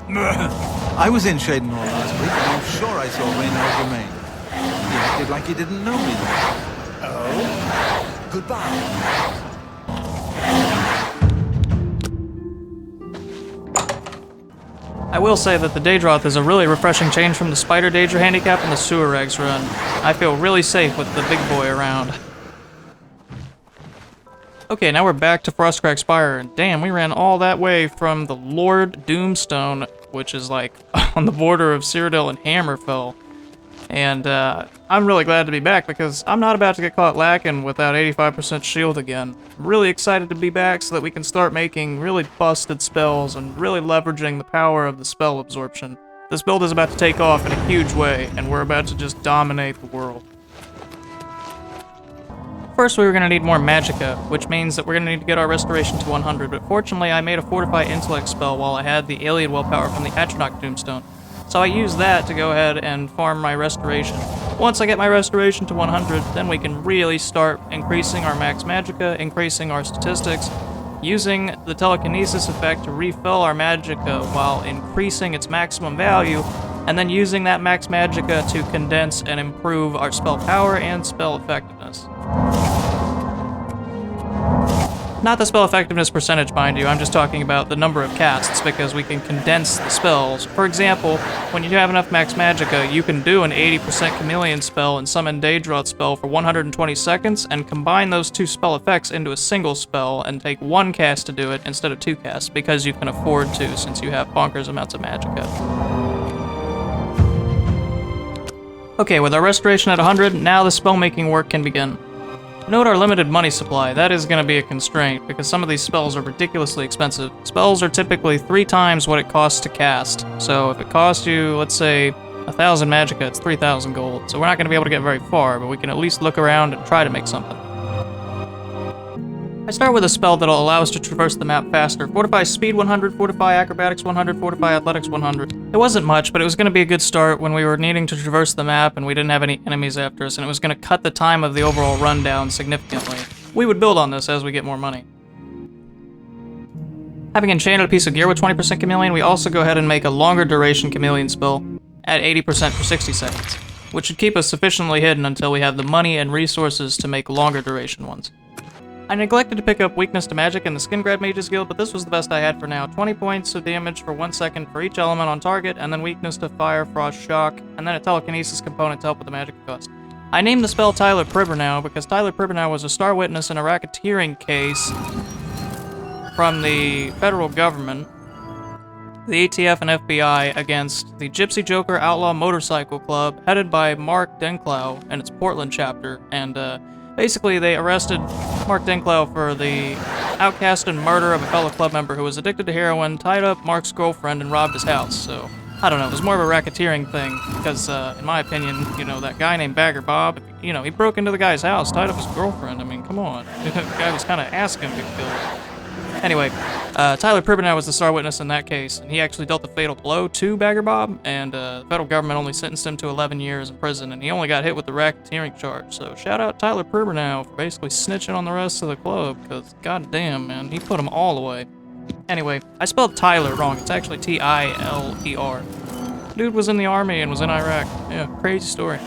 plan. I was in Shadenhall last week, and I'm sure I saw Reinus remain. He acted like he didn't know me though. Oh? Goodbye. I will say that the Daedroth is a really refreshing change from the Spider Daedra handicap and the Sewer Regs run. I feel really safe with the big boy around. Okay, now we're back to Frostcrag Spire, and damn, we ran all that way from the Lord Doomstone, which is like on the border of Cyrodiil and Hammerfell. And I'm really glad to be back because I'm not about to get caught lacking without 85% shield again. I'm really excited to be back so that we can start making really busted spells and really leveraging the power of the spell absorption. This build is about to take off in a huge way, and we're about to just dominate the world. First, we were going to need more magicka, which means that we're going to need to get our restoration to 100, but fortunately I made a Fortify Intellect spell while I had the Alien Willpower from the Atronach Doomstone. So I used that to go ahead and farm my restoration. Once I get my restoration to 100, then we can really start increasing our max magicka, increasing our statistics, using the telekinesis effect to refill our magicka while increasing its maximum value, and then using that max magicka to condense and improve our spell power and spell effectiveness. Not the spell effectiveness percentage, mind you, I'm just talking about the number of casts, because we can condense the spells. For example, when you have enough max magicka, you can do an 80% Chameleon spell and summon Daedroth spell for 120 seconds, and combine those two spell effects into a single spell, and take one cast to do it instead of two casts, because you can afford to, since you have bonkers amounts of magicka. Okay, with our restoration at 100, now the spellmaking work can begin. Note our limited money supply. That is going to be a constraint, because some of these spells are ridiculously expensive. Spells are typically 3 times what it costs to cast. So if it costs you, let's say, 1,000 magicka, it's 3,000 gold. So we're not going to be able to get very far, but we can at least look around and try to make something. I start with a spell that'll allow us to traverse the map faster. Fortify Speed 100, Fortify Acrobatics 100, Fortify Athletics 100. It wasn't much, but it was going to be a good start when we were needing to traverse the map and we didn't have any enemies after us, and it was going to cut the time of the overall run down significantly. We would build on this as we get more money. Having enchanted a piece of gear with 20% Chameleon, we also go ahead and make a longer duration Chameleon spell at 80% for 60 seconds, which should keep us sufficiently hidden until we have the money and resources to make longer duration ones. I neglected to pick up Weakness to Magic in the Skingrad Mages Guild, but this was the best I had for now. 20 points of damage for 1 second for each element on target, and then Weakness to Fire, Frost, Shock, and then a Telekinesis component to help with the magic cost. I named the spell Tyler Pribernow because Tyler Pribernow was a star witness in a racketeering case from the federal government, the ATF and FBI, against the Gypsy Joker Outlaw Motorcycle Club, headed by Mark Denklau and its Portland chapter, and basically, they arrested Mark Denklau for the outcast and murder of a fellow club member who was addicted to heroin, tied up Mark's girlfriend, and robbed his house. So I don't know, it was more of a racketeering thing, because, in my opinion, you know, that guy named Bagger Bob, you know, he broke into the guy's house, tied up his girlfriend, I mean, come on. The guy was kind of asking to be killed. Anyway, Tyler Pribbenow was the star witness in that case, and he actually dealt the fatal blow to Bagger Bob, and the federal government only sentenced him to 11 years in prison, and he only got hit with the racketeering charge, so shout out Tyler Pribbenow for basically snitching on the rest of the club, because goddamn, man, he put them all away. Anyway, I spelled Tyler wrong. It's actually T-I-L-E-R. Dude was in the army and was in Iraq. Yeah, crazy story.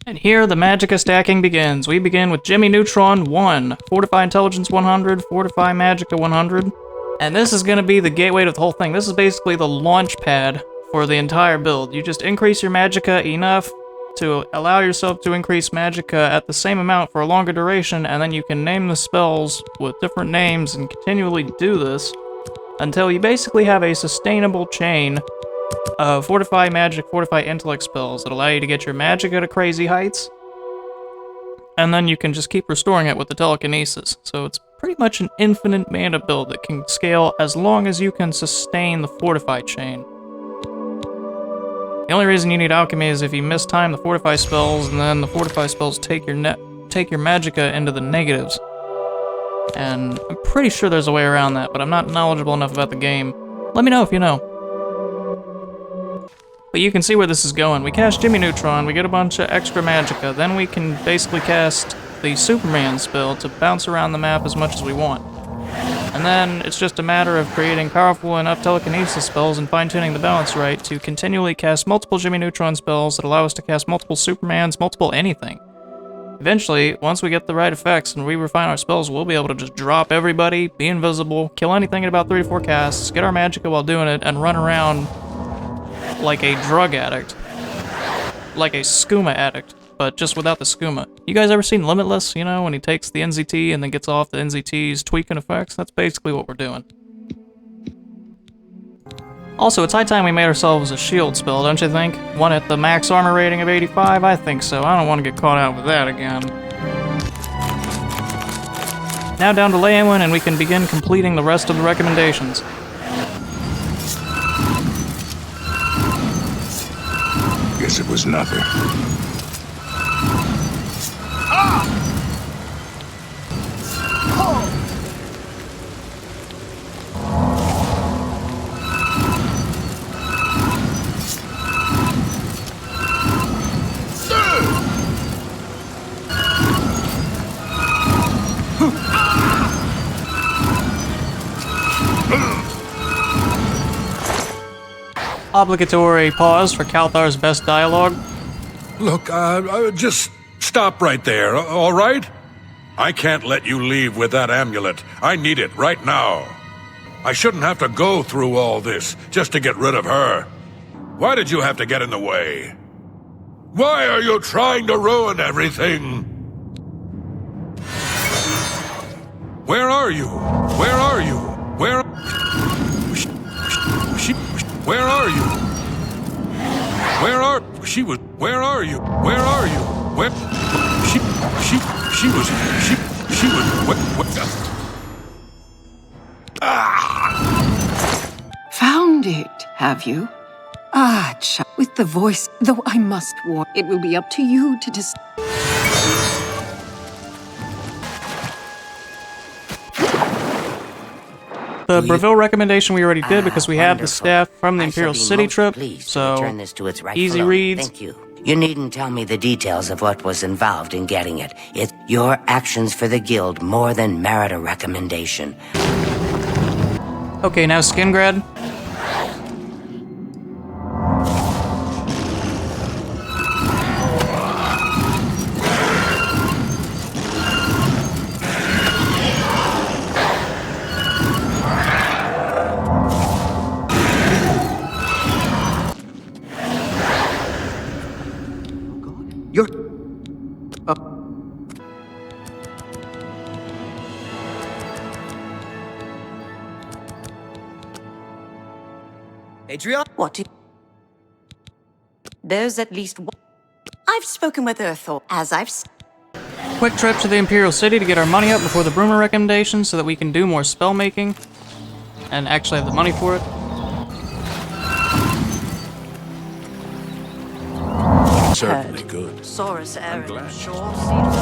And here the Magicka stacking begins. We begin with Jimmy Neutron 1, Fortify Intelligence 100, Fortify Magicka 100. And this is going to be the gateway to the whole thing. This is basically the launch pad for the entire build. You just increase your Magicka enough to allow yourself to increase Magicka at the same amount for a longer duration, and then you can name the spells with different names and continually do this until you basically have a sustainable chain of Fortify Magic, Fortify Intellect spells that allow you to get your Magicka to crazy heights, and then you can just keep restoring it with the Telekinesis. So it's pretty much an infinite mana build that can scale as long as you can sustain the Fortify chain. The only reason you need Alchemy is if you mistime the Fortify spells, and then the Fortify spells take your Magicka into the negatives. And I'm pretty sure there's a way around that, but I'm not knowledgeable enough about the game. Let me know if you know. But you can see where this is going. We cast Jimmy Neutron, we get a bunch of extra Magicka, then we can basically cast the Superman spell to bounce around the map as much as we want. And then it's just a matter of creating powerful enough telekinesis spells and fine-tuning the balance right to continually cast multiple Jimmy Neutron spells that allow us to cast multiple Supermans, multiple anything. Eventually, once we get the right effects and we refine our spells, we'll be able to just drop everybody, be invisible, kill anything in about 3 to 4 casts, get our Magicka while doing it, and run around like a drug addict. Like a skooma addict, but just without the skooma. You guys ever seen Limitless, you know, when he takes the NZT and then gets off the NZT's tweaking effects? That's basically what we're doing. Also, it's high time we made ourselves a shield spell, don't you think? One at the max armor rating of 85? I think so. I don't want to get caught out with that again. Now down to Leyawen, and we can begin completing the rest of the recommendations. Guess it was nothing. Obligatory pause for Kalthar's best dialogue. Look, just stop right there, all right? I can't let you leave with that amulet. I need it right now. I shouldn't have to go through all this just to get rid of her. Why did you have to get in the way? Why are you trying to ruin everything? Where are you? Where are you? Where are you? Where are she was? Where are you? Where are you? Where she was? What? Found it, have you? Ah, with the voice. Though I must warn, it will be up to you to decide. The Breville recommendation we already did because we have the staff from the Imperial City trip, so return this to its rightful easy owner. reads. Thank you. You needn't tell me the details of what was involved in getting it. It's your actions for the guild more than merit a recommendation. Okay, now Skingrad. You're... Adrian? What do you... There's at least one... I've spoken with Earthor, as I've... Quick trip to the Imperial City to get our money up before the Bruma recommendation so that we can do more spell making and actually have the money for it. Certainly good. Saurus Aaron glad. sure seems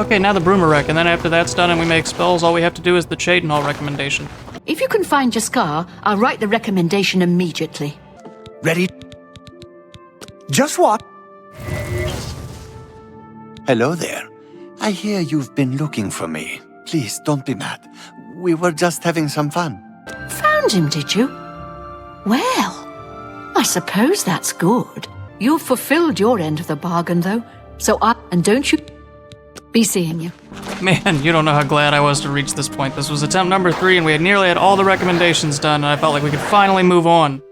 Okay, now the Bruma rec, and then after that's done and we make spells, all we have to do is the Cheydinhall recommendation. If you can find Jaskar, I'll write the recommendation immediately. Ready? Just what? Hello there. I hear you've been looking for me. Please, don't be mad. We were just having some fun. Found him, did you? Well, I suppose that's good. You've fulfilled your end of the bargain, though. And don't you be seeing you. Man, you don't know how glad I was to reach this point. This was attempt number 3, and we had nearly had all the recommendations done, and I felt like we could finally move on.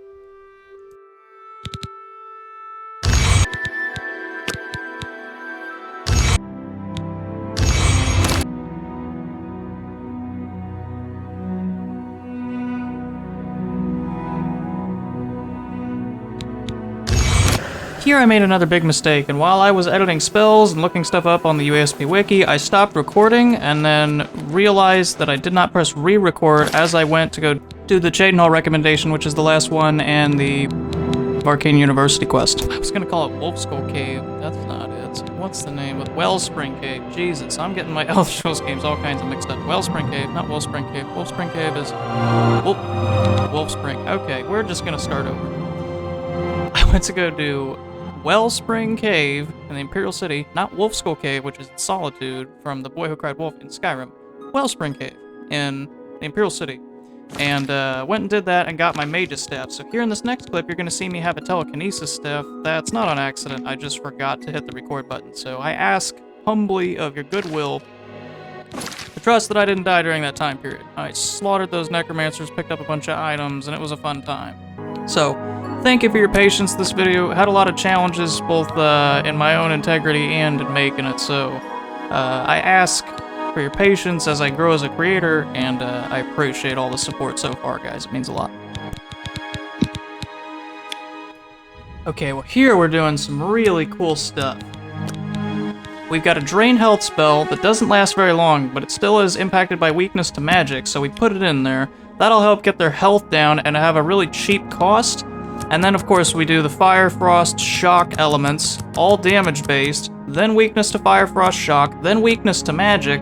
Here I made another big mistake, and while I was editing spells and looking stuff up on the UASP wiki, I stopped recording and then realized that I did not press re-record as I went to go do the Cheydinhall recommendation, which is the last one, and the Arcane University quest. I was gonna call it Wolfskull Cave, that's not it. What's the name of Wellspring Cave? Jesus, I'm getting my Elder Scrolls games all kinds of mixed up. Wellspring Cave, not Wellspring Cave. Wellspring Cave is... Wolfspring. Okay, we're just gonna start over. I went to go do Wellspring Cave in the Imperial City, not Wolfskull Cave, which is Solitude from The Boy Who Cried Wolf in Skyrim. Wellspring Cave in the Imperial City. And went and did that and got my Mage's Staff. So here in this next clip, you're going to see me have a Telekinesis Staff. That's not on accident, I just forgot to hit the record button. So I ask humbly of your goodwill to trust that I didn't die during that time period. I slaughtered those Necromancers, picked up a bunch of items, and it was a fun time. So, thank you for your patience. This video had a lot of challenges, both in my own integrity and in making it, so I ask for your patience as I grow as a creator, and I appreciate all the support so far, guys. It means a lot. Okay, well here we're doing some really cool stuff. We've got a Drain Health spell that doesn't last very long, but it still is impacted by weakness to magic, so we put it in there. That'll help get their health down and have a really cheap cost. And then, of course, we do the Fire, Frost, Shock elements, all damage-based, then weakness to Fire, Frost, Shock, then weakness to magic,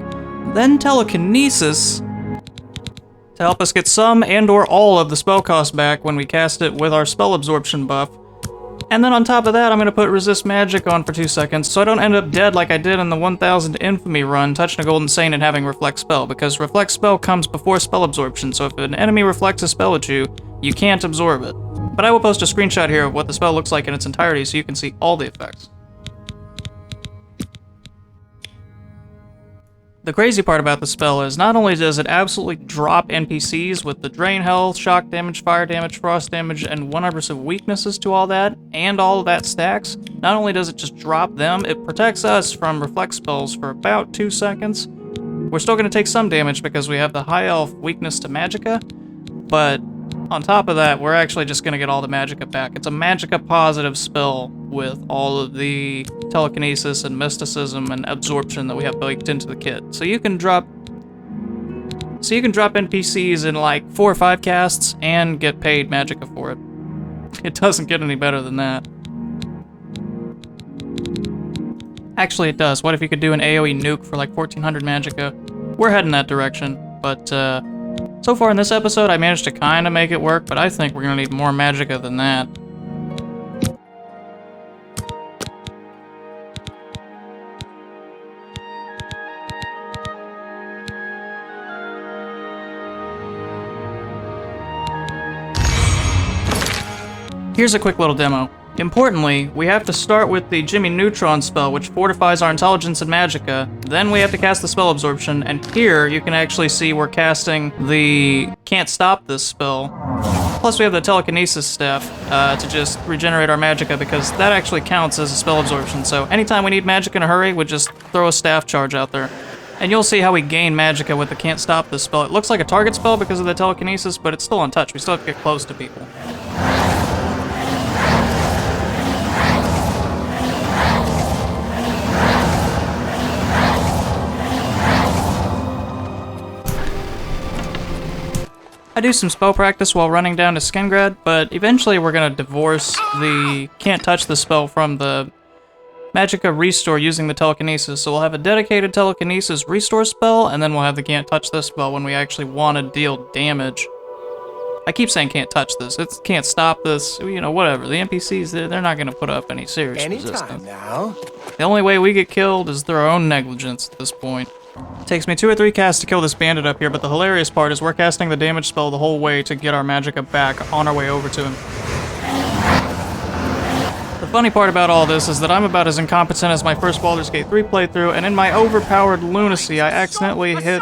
then Telekinesis to help us get some and or all of the spell cost back when we cast it with our Spell Absorption buff. And then on top of that, I'm going to put Resist Magic on for 2 seconds, so I don't end up dead like I did in the 1000 Infamy run, touching a Golden Saint and having Reflect Spell, because Reflect Spell comes before Spell Absorption, so if an enemy reflects a spell at you, you can't absorb it. But I will post a screenshot here of what the spell looks like in its entirety so you can see all the effects. The crazy part about the spell is not only does it absolutely drop NPCs with the drain health, shock damage, fire damage, frost damage, and 100% weaknesses to all that, and all of that stacks, not only does it just drop them, it protects us from reflect spells for about 2 seconds. We're still going to take some damage because we have the high elf weakness to magicka, but on top of that, we're actually just going to get all the magicka back. It's a magicka positive spell with all of the telekinesis and mysticism and absorption that we have baked into the kit. So you can drop NPCs in like 4 or 5 casts and get paid magicka for it. It doesn't get any better than that. Actually, it does. What if you could do an AoE nuke for like 1400 magicka? We're heading that direction, but so far in this episode, I managed to kind of make it work, but I think we're going to need more magicka than that. Here's a quick little demo. Importantly, we have to start with the Jimmy Neutron spell, which fortifies our intelligence and magicka. Then we have to cast the spell absorption, and here you can actually see we're casting the Can't Stop This spell. Plus we have the telekinesis staff to just regenerate our magicka, because that actually counts as a spell absorption. So anytime we need magic in a hurry, we just throw a staff charge out there. And you'll see how we gain magicka with the Can't Stop This spell. It looks like a target spell because of the telekinesis, but it's still untouched. We still have to get close to people. I do some spell practice while running down to Skingrad, but eventually we're gonna divorce the can't touch the spell from the Magicka Restore using the telekinesis. So we'll have a dedicated telekinesis restore spell, and then we'll have the can't touch this spell when we actually want to deal damage. I keep saying can't touch this. It can't stop this. You know, whatever. The NPCs, they're not gonna put up any serious resistance. Now. The only way we get killed is through our own negligence at this point. It takes me 2 or 3 casts to kill this bandit up here, but the hilarious part is we're casting the damage spell the whole way to get our Magicka back on our way over to him. The funny part about all this is that I'm about as incompetent as my first Baldur's Gate 3 playthrough, and in my overpowered lunacy, I accidentally hit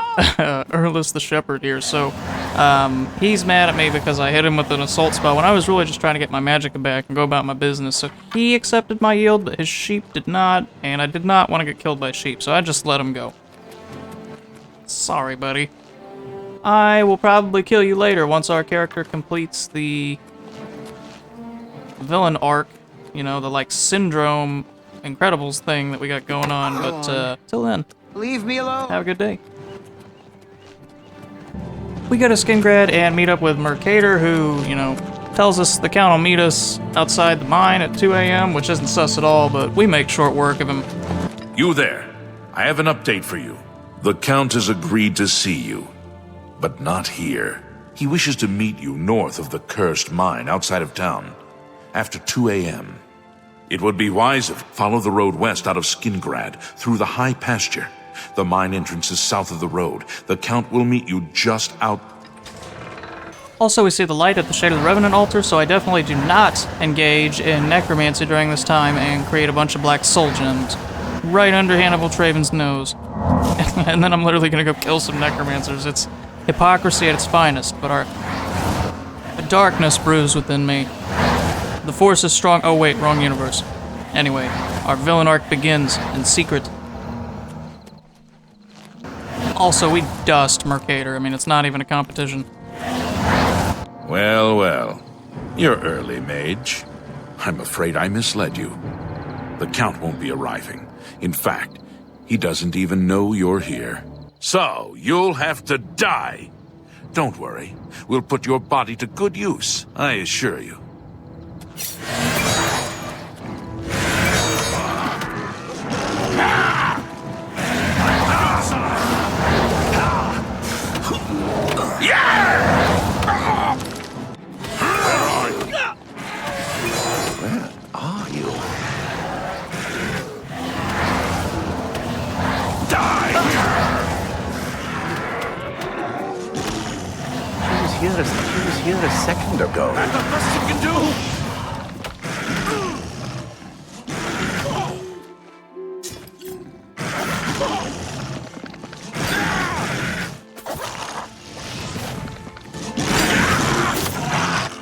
Erlis the Shepherd here, so he's mad at me because I hit him with an assault spell when I was really just trying to get my Magicka back and go about my business. So he accepted my yield, but his sheep did not, and I did not want to get killed by sheep, so I just let him go. Sorry, buddy. I will probably kill you later once our character completes the villain arc. You know, the, like, Syndrome Incredibles thing that we got going on, but, till then. Leave me alone! Have a good day. We go to Skingrad and meet up with Mercator, who, you know, tells us the Count will meet us outside the mine at 2 a.m., which isn't sus at all, but we make short work of him. You there. I have an update for you. The Count has agreed to see you, but not here. He wishes to meet you north of the cursed mine outside of town, after 2 a.m. It would be wiser to follow the road west out of Skingrad, through the high pasture. The mine entrance is south of the road. The Count will meet you just out. Also, we see the light at the Shade of the Revenant altar, so I definitely do not engage in Necromancy during this time and create a bunch of black soul gems right under Hannibal Traven's nose. And then I'm literally gonna go kill some Necromancers. It's hypocrisy at its finest, but a darkness brews within me. The force is strong. Oh wait, wrong universe. Anyway, our villain arc begins in secret. Also, we dust Mercator. I mean, it's not even a competition. Well, well. You're early, mage. I'm afraid I misled you. The Count won't be arriving. In fact, he doesn't even know you're here. So, you'll have to die. Don't worry. We'll put your body to good use, I assure you. He was here a second ago. That's the best you can do!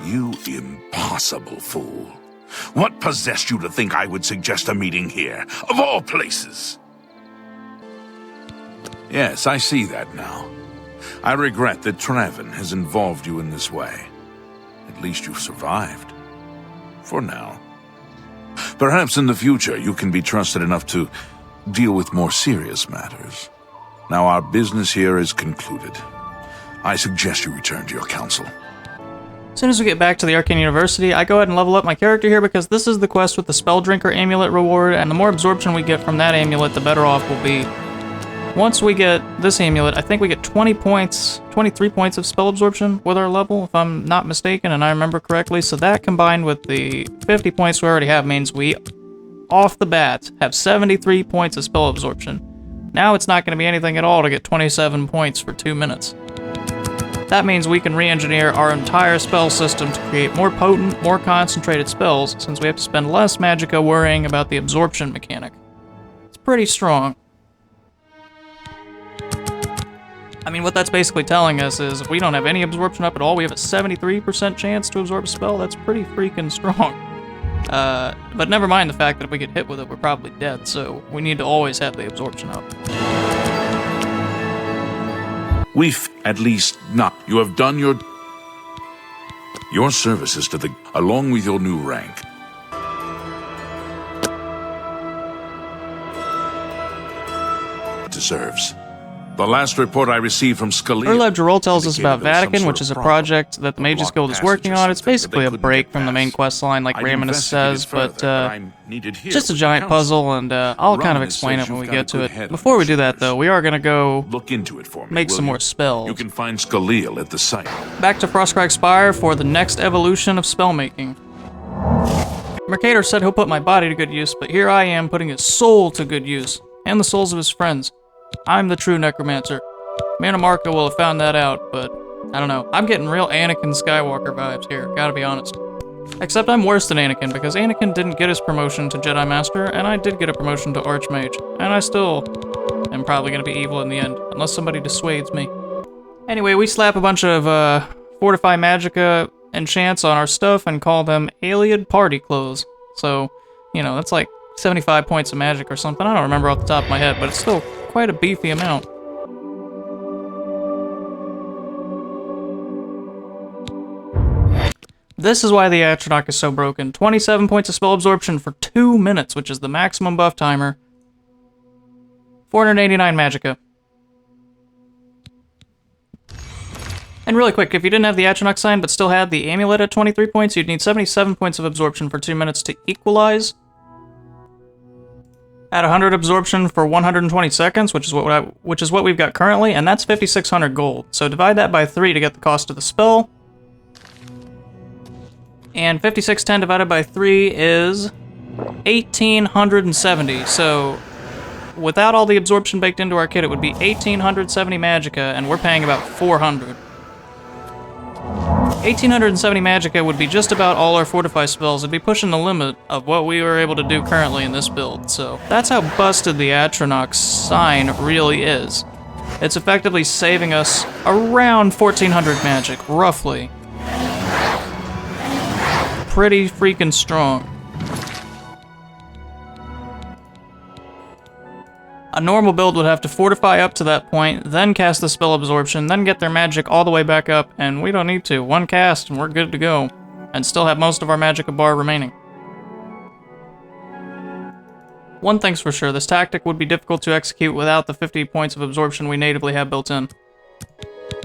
You impossible fool. What possessed you to think I would suggest a meeting here, of all places? Yes, I see that now. I regret that Traven has involved you in this way. At least you've survived. For now. Perhaps in the future you can be trusted enough to deal with more serious matters. Now our business here is concluded. I suggest you return to your council. As soon as we get back to the Arcane University, I go ahead and level up my character here because this is the quest with the Spell Drinker Amulet reward, and the more absorption we get from that amulet, the better off we'll be. Once we get this amulet, I think we get 20 points, 23 points of spell absorption with our level, if I'm not mistaken and I remember correctly. So that combined with the 50 points we already have means we, off the bat, have 73 points of spell absorption. Now it's not going to be anything at all to get 27 points for 2 minutes. That means we can re-engineer our entire spell system to create more potent, more concentrated spells, since we have to spend less magicka worrying about the absorption mechanic. It's pretty strong. I mean, what that's basically telling us is if we don't have any absorption up at all, we have a 73% chance to absorb a spell. That's pretty freaking strong. But never mind the fact that if we get hit with it, we're probably dead, so we need to always have the absorption up. We've at least not. You have done your services to the, along with your new rank. Deserves. The last report I received from Scalia... Urlab Jarol tells us about indicated there was some Vahtecen, sort which of is a problem. project that the Mage's Guild is working on. It's basically a break from the main quest line, like I'd Reinus says, investigated but further, I'm needed here just a with the giant council. puzzle, and I'll kind of Reinus explain says it when we you've got get to a it. good head on Before we your do that, though, we are going to go Look into it for me, make will some you? more spells. You can find Scalia at the site. Back to Frostcrag Spire for the next evolution of spellmaking. Mercator said he'll put my body to good use, but here I am putting his soul to good use, and the souls of his friends. I'm the true Necromancer. Mannimarco will have found that out, but I don't know. I'm getting real Anakin Skywalker vibes here, gotta be honest. Except I'm worse than Anakin, because Anakin didn't get his promotion to Jedi Master, and I did get a promotion to Archmage, and I still am probably gonna be evil in the end, unless somebody dissuades me. Anyway, we slap a bunch of Fortify Magicka enchants on our stuff and call them Alien Party Clothes. So, you know, that's like 75 points of magic or something. I don't remember off the top of my head, but it's still quite a beefy amount. This is why the Atronach is so broken. 27 points of spell absorption for 2 minutes, which is the maximum buff timer. 489 magicka. And really quick, if you didn't have the Atronach sign but still had the amulet at 23 points, you'd need 77 points of absorption for 2 minutes to equalize. At 100 absorption for 120 seconds, which is what we've got currently, and that's 5,600 gold. So divide that by 3 to get the cost of the spell. And 5610 divided by 3 is 1,870. So without all the absorption baked into our kit, it would be 1,870 magicka, and we're paying about 400. 1,870 magicka would be just about all our fortify spells. It'd be pushing the limit of what we were able to do currently in this build. So that's how busted the Atronach sign really is. It's effectively saving us around 1,400 magic, roughly. Pretty freaking strong. A normal build would have to fortify up to that point, then cast the spell absorption, then get their magic all the way back up, and we don't need to. One cast and we're good to go. And still have most of our magicka bar remaining. One thing's for sure, this tactic would be difficult to execute without the 50 points of absorption we natively have built in.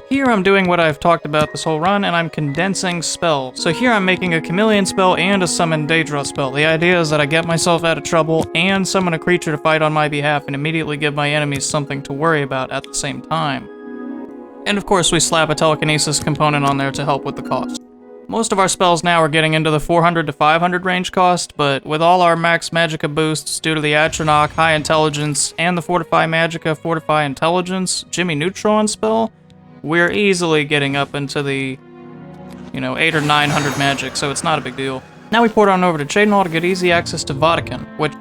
Here I'm doing what I've talked about this whole run, and I'm condensing spells. So here I'm making a Chameleon spell and a Summon Daedroth spell. The idea is that I get myself out of trouble and summon a creature to fight on my behalf and immediately give my enemies something to worry about at the same time. And of course we slap a telekinesis component on there to help with the cost. Most of our spells now are getting into the 400 to 500 range cost, but with all our max magicka boosts due to the Atronach, High Intelligence, and the Fortify Magicka, Fortify Intelligence, Jimmy Neutron spell, we're easily getting up into the, 800 or 900 magic, so it's not a big deal. Now we port on over to Cheydinhal to get easy access to Vahtecen, which,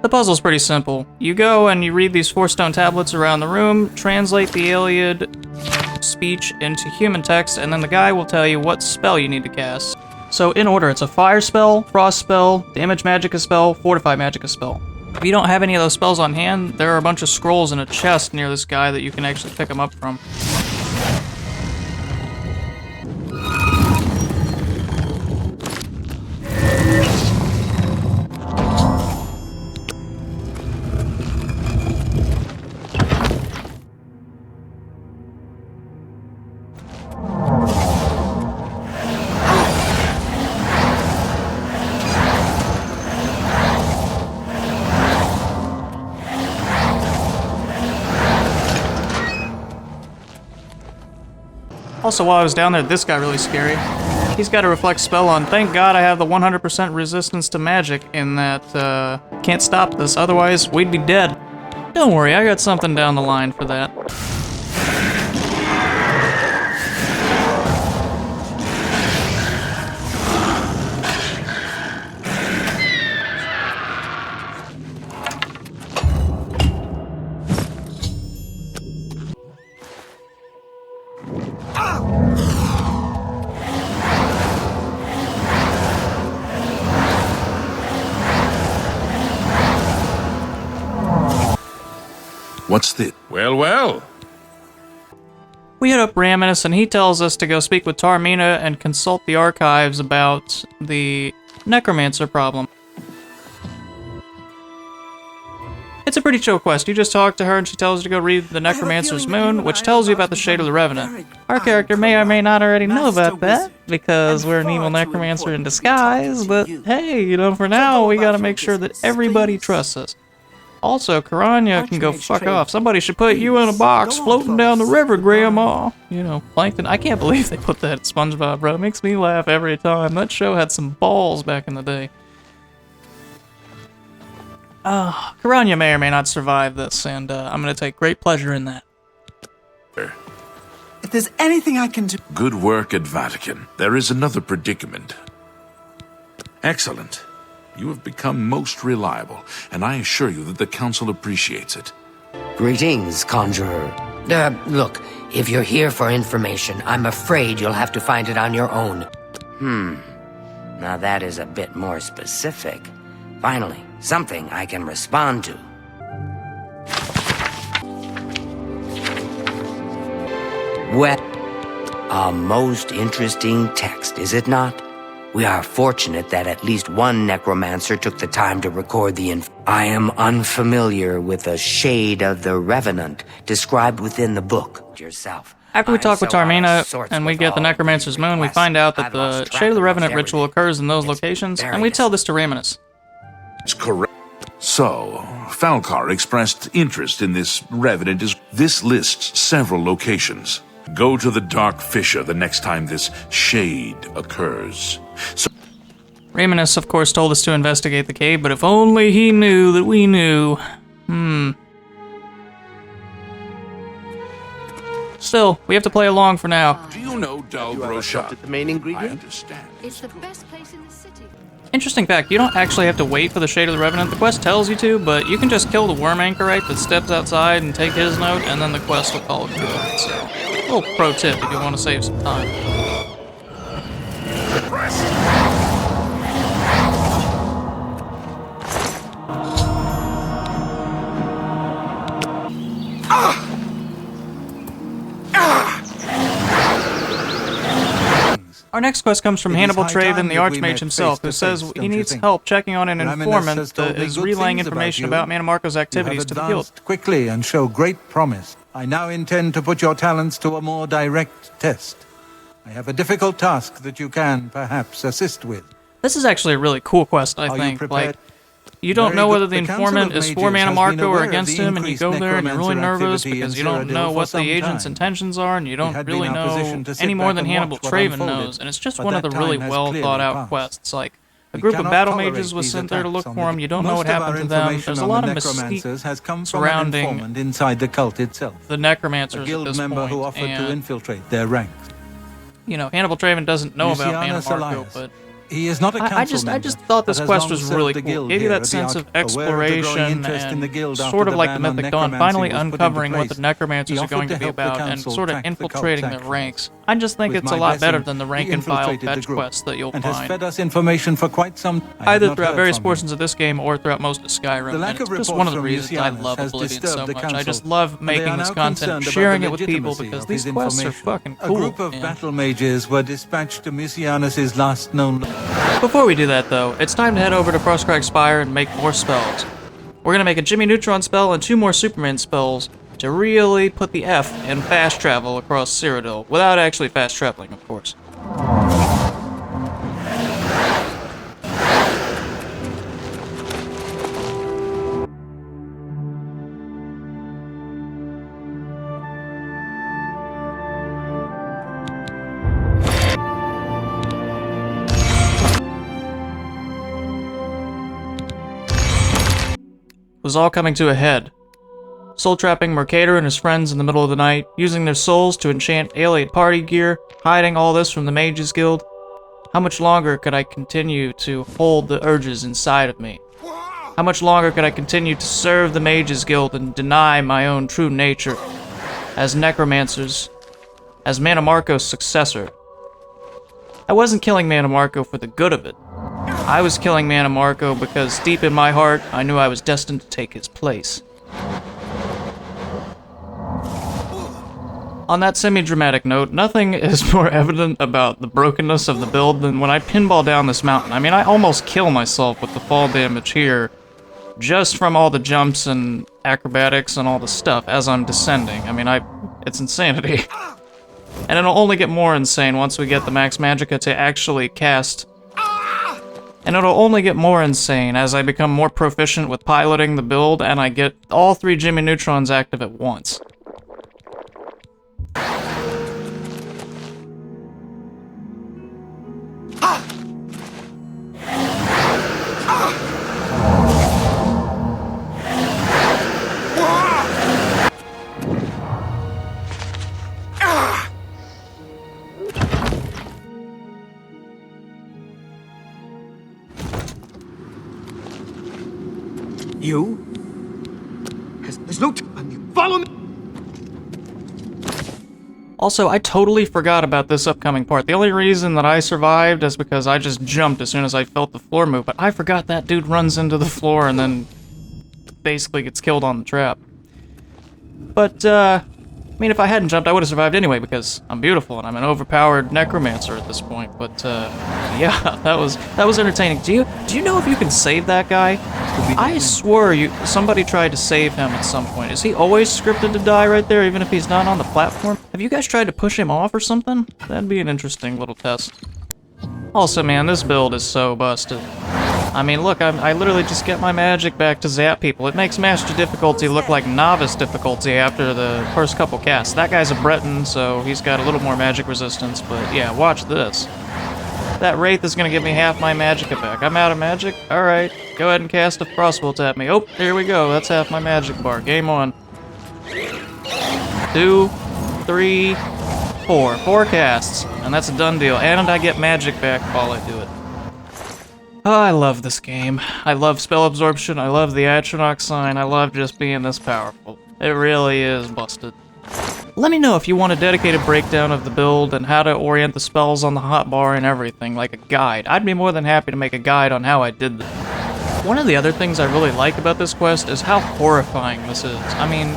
the puzzle's pretty simple. You go and you read these 4 stone tablets around the room, translate the Iliad speech into human text, and then the guy will tell you what spell you need to cast. So in order, it's a Fire spell, Frost spell, the Image Magicka spell, Fortify Magicka spell. If you don't have any of those spells on hand, there are a bunch of scrolls in a chest near this guy that you can actually pick them up from. Also, while I was down there, this got really scary. He's got a reflect spell on. Thank God I have the 100% resistance to magic in that, can't stop this, otherwise we'd be dead. Don't worry, I got something down the line for that. What's this? Well, well. We hit up Reinus and he tells us to go speak with Tarmina and consult the archives about the Necromancer problem. It's a pretty chill quest. You just talk to her and she tells you to go read the Necromancer's Moon, which tells you about the Shade of the Revenant. Our character may or may not already know about that, because we're an evil Necromancer in disguise, but hey, you know, for now, we gotta make sure that everybody trusts us. Also, Karanya can go fuck off. Somebody should put you in a box floating down the river, Grandma. You know, Plankton. I can't believe they put that in SpongeBob, bro. It makes me laugh every time. That show had some balls back in the day. Karanya may or may not survive this, and I'm going to take great pleasure in that. If there's anything I can do... Good work at Vahtecen. There is another predicament. Excellent. You have become most reliable, and I assure you that the Council appreciates it. Greetings, Conjurer. Look, if you're here for information, I'm afraid you'll have to find it on your own. Now that is a bit more specific. Finally, something I can respond to. Well, a most interesting text, is it not? We are fortunate that at least one necromancer took the time to record the I am unfamiliar with the Shade of the Revenant described within the book yourself. After we talk with Tarmina and we get the Necromancer's Moon, we find out that the Shade of the Revenant ritual occurs in those locations, and we tell this to Reinus. It's correct. So, Falcar expressed interest in this Revenant. This lists several locations. Go to the Dark Fissure the next time this shade occurs. So Reinus, of course, told us to investigate the cave, but if only he knew that we knew. Still, we have to play along for now. Do you know Dalbrosha? The main ingredient? I understand. It's the best place in the city. Interesting fact, you don't actually have to wait for the Shade of the Revenant. The quest tells you to, but you can just kill the worm anchorite that steps outside and take his note, and then the quest will call it good. So, a little pro tip if you want to save some time. Our next quest comes from Hannibal Traven, the Archmage himself, who says he needs help checking on an informant that is relaying information about Mannimarco's activities to the guild. Quickly and show great promise. I now intend to put your talents to a more direct test. I have a difficult task that you can, perhaps, assist with. This is actually a really cool quest, I think. Like, you don't know whether the informant is for Mannimarco or against him, and you go there and you're really nervous because you don't know what the agent's intentions are, and you don't really know any more than Hannibal Traven knows, and it's just one of the really well thought out quests. Like, a group of battle mages was sent there to look for him, you don't know what happened to them, there's a lot of mystique surrounding inside the cult itself. The Necromancers at this member who offered to infiltrate their ranks. You know, Hannibal Traven doesn't know about Mannimarco, but he is not a I just thought this quest was really cool. Gave you that sense of exploration and sort of like the Mythic Dawn, finally uncovering what the Necromancers are going to be about and sort of infiltrating their ranks. I just think it's a lot better than the rank and file fetch quests that you'll find either throughout various portions of this game or throughout most of Skyrim. And it's just one of the reasons I love Oblivion so much. I just love making this content and sharing it with people because these quests are fucking cool. A group of battle mages were dispatched to Mucianus' last known... Before we do that, though, it's time to head over to Frostcrag Spire and make more spells. We're gonna make a Jimmy Neutron spell and 2 more Superman spells to really put the F in fast travel across Cyrodiil, without actually fast traveling, of course. Was all coming to a head. Soul trapping Mercator and his friends in the middle of the night, using their souls to enchant alien party gear, hiding all this from the Mages Guild. How much longer could I continue to hold the urges inside of me? How much longer could I continue to serve the Mages Guild and deny my own true nature as necromancers, as Mannimarco's successor? I wasn't killing Mannimarco for the good of it. I was killing Mannimarco because deep in my heart, I knew I was destined to take his place. On that semi-dramatic note, nothing is more evident about the brokenness of the build than when I pinball down this mountain. I mean, I almost kill myself with the fall damage here, just from all the jumps and acrobatics and all the stuff as I'm descending. I mean, it's insanity. And it'll only get more insane once we get the Max Magicka to actually cast. And it'll only get more insane as I become more proficient with piloting the build and I get all 3 Jimmy Neutrons active at once. You? There's no time. Follow me! Also, I totally forgot about this upcoming part. The only reason that I survived is because I just jumped as soon as I felt the floor move, but I forgot that dude runs into the floor and then basically gets killed on the trap. But, I mean, if I hadn't jumped, I would have survived anyway, because I'm beautiful and I'm an overpowered necromancer at this point. But, yeah, that was entertaining. Do you know if you can save that guy? I swore somebody tried to save him at some point. Is he always scripted to die right there, even if he's not on the platform? Have you guys tried to push him off or something? That'd be an interesting little test. Also, man, this build is so busted. I mean, look, I literally just get my magic back to zap people. It makes Master Difficulty look like Novice Difficulty after the first couple casts. That guy's a Breton, so he's got a little more magic resistance, but yeah, watch this. That Wraith is gonna give me half my magicka back. I'm out of magic? Alright, go ahead and cast a Frostbolt at me. Oh, here we go, that's half my magic bar. Game on. 2, 3, 4. 4 casts, and that's a done deal. And I get magic back while I do it. Oh, I love this game. I love spell absorption, I love the Atronach sign, I love just being this powerful. It really is busted. Let me know if you want a dedicated breakdown of the build and how to orient the spells on the hotbar and everything, like a guide. I'd be more than happy to make a guide on how I did this. One of the other things I really like about this quest is how horrifying this is. I mean,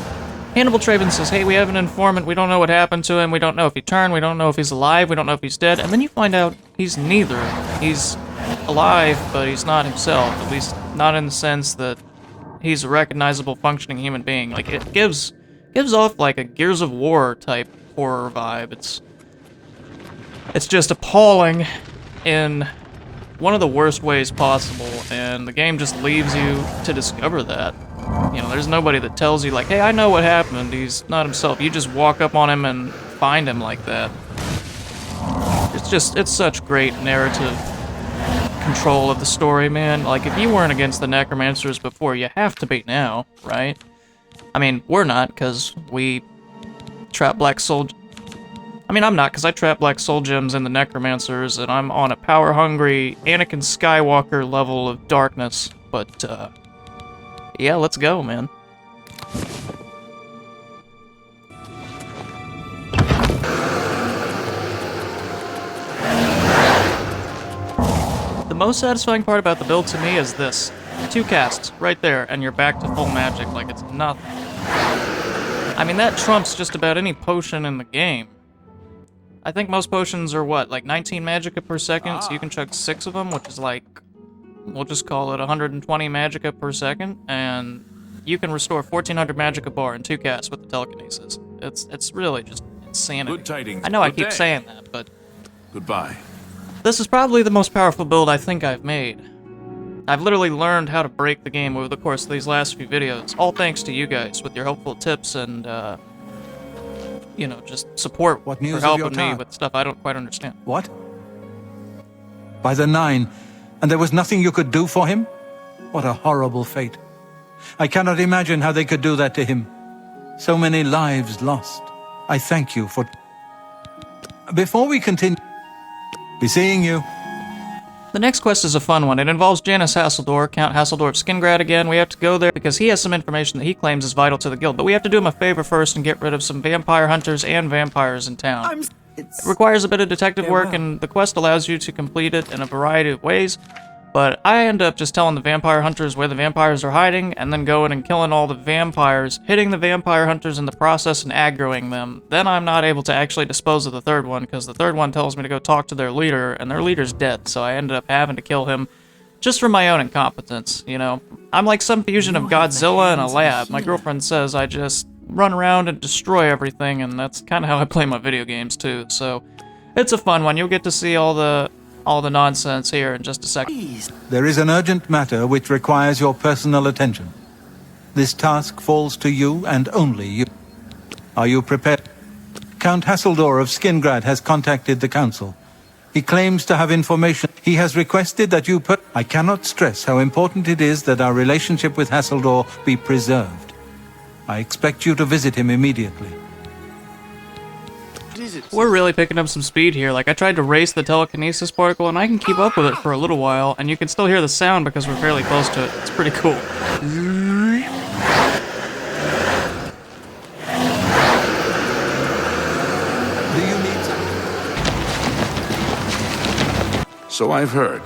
Hannibal Traven says, hey, we have an informant, we don't know what happened to him, we don't know if he turned, we don't know if he's alive, we don't know if he's dead, and then you find out he's neither. He's alive, but he's not himself, at least not in the sense that he's a recognizable, functioning human being. Like, it gives off like a Gears of War type horror vibe. It's just appalling in one of the worst ways possible, and the game just leaves you to discover that. You know, there's nobody that tells you like, hey, I know what happened, he's not himself. You just walk up on him and find him like that. It's such great narrative control of the story, man. Like, if you weren't against the Necromancers before, you have to be now, right? I mean, we're not, because we trap Black Soul... I mean, I'm not, because I trap Black Soul Gems in the Necromancers, and I'm on a power-hungry Anakin Skywalker level of darkness, but, yeah, let's go, man. The most satisfying part about the build to me is this. 2 casts, right there, and you're back to full magic like it's nothing. I mean, that trumps just about any potion in the game. I think most potions are, what, like 19 magicka per second, so you can chug 6 of them, which is like, we'll just call it 120 magicka per second, and you can restore 1400 magicka bar in 2 casts with the telekinesis. It's really just insanity. Good tidings. I know I Good keep day. saying that, but... Goodbye. This is probably the most powerful build I think I've made. I've literally learned how to break the game over the course of these last few videos, all thanks to you guys with your helpful tips and, you know, just support What news for of helping your me town? with stuff I don't quite understand. What? By the 9, and there was nothing you could do for him? What a horrible fate. I cannot imagine how they could do that to him. So many lives lost. I thank you for... Before we continue... Be seeing you. The next quest is a fun one. It involves Janus Hassildor, Count Hassildor of Skingrad again. We have to go there because he has some information that he claims is vital to the guild, but we have to do him a favor first and get rid of some vampire hunters and vampires in town. It requires a bit of detective work, and the quest allows you to complete it in a variety of ways, but I end up just telling the vampire hunters where the vampires are hiding, and then going and killing all the vampires, hitting the vampire hunters in the process and aggroing them. Then I'm not able to actually dispose of the third one, because the third one tells me to go talk to their leader, and their leader's dead, so I ended up having to kill him just from my own incompetence, you know. I'm like some fusion of Godzilla and a lab. My girlfriend says I just run around and destroy everything, and that's kind of how I play my video games too. So it's a fun one. You'll get to see all the nonsense here in just a second. There is an urgent matter which requires your personal attention. This task falls to you and only you. Are you prepared? Count Hassildor of Skingrad has contacted the council. He claims to have information. He has requested that you put... I cannot stress how important it is that our relationship with Hassildor be preserved. I expect you to visit him immediately. We're really picking up some speed here. Like, I tried to race the telekinesis particle, and I can keep up with it for a little while, and you can still hear the sound because we're fairly close to it. It's pretty cool. So I've heard.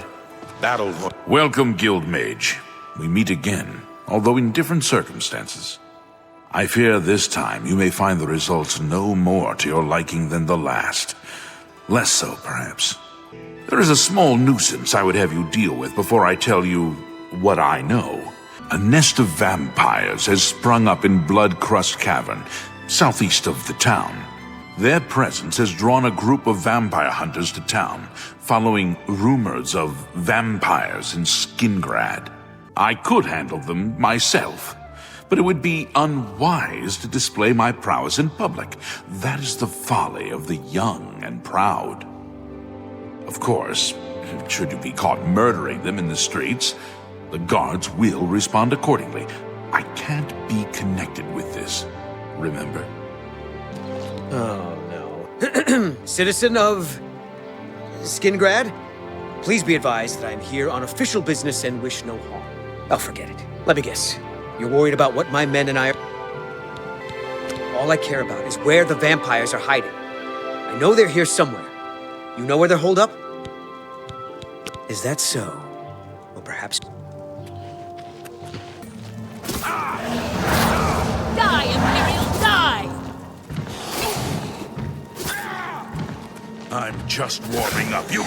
Welcome, Guild Mage. We meet again, although in different circumstances. I fear this time you may find the results no more to your liking than the last. Less so, perhaps. There is a small nuisance I would have you deal with before I tell you what I know. A nest of vampires has sprung up in Blood-Crust Cavern, southeast of the town. Their presence has drawn a group of vampire hunters to town, following rumors of vampires in Skingrad. I could handle them myself, but it would be unwise to display my prowess in public. That is the folly of the young and proud. Of course, should you be caught murdering them in the streets, the guards will respond accordingly. I can't be connected with this, remember? Oh, no. Citizen of Skingrad, please be advised that I am here on official business and wish no harm. Oh, forget it. Let me guess. You're worried about what my men and I are... All I care about is where the vampires are hiding. I know they're here somewhere. You know where they're holed up? Is that so? Or perhaps... Die, Imperial, die! I'm just warming up, you...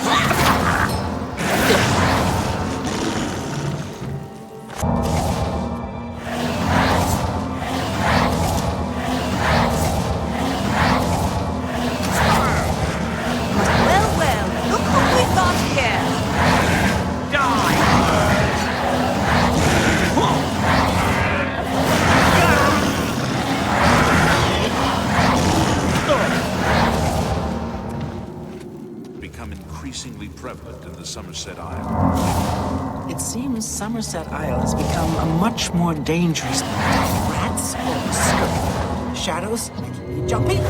increasingly prevalent in the Somerset Isle. It seems Somerset Isle has become a much more dangerous... Rats or scurry? Shadows making me jumpy?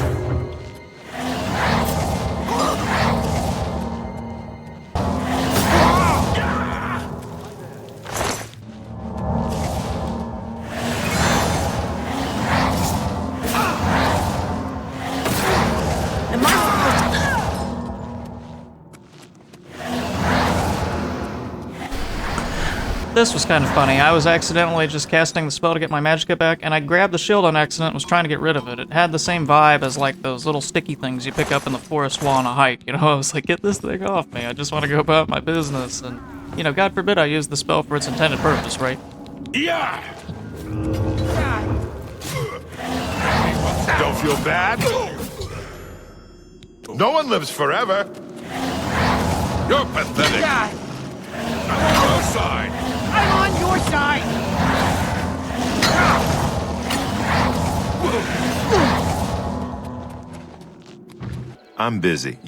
This was kind of funny. I was accidentally just casting the spell to get my magicka back, and I grabbed the shield on accident and was trying to get rid of it. It had the same vibe as, like, those little sticky things you pick up in the forest while on a hike. You know, I was like, get this thing off me. I just want to go about my business. And, you know, God forbid I use the spell for its intended purpose, right? Yeah! Don't feel bad? No one lives forever. You're pathetic. I'm on your side. I'm on your side! I'm busy.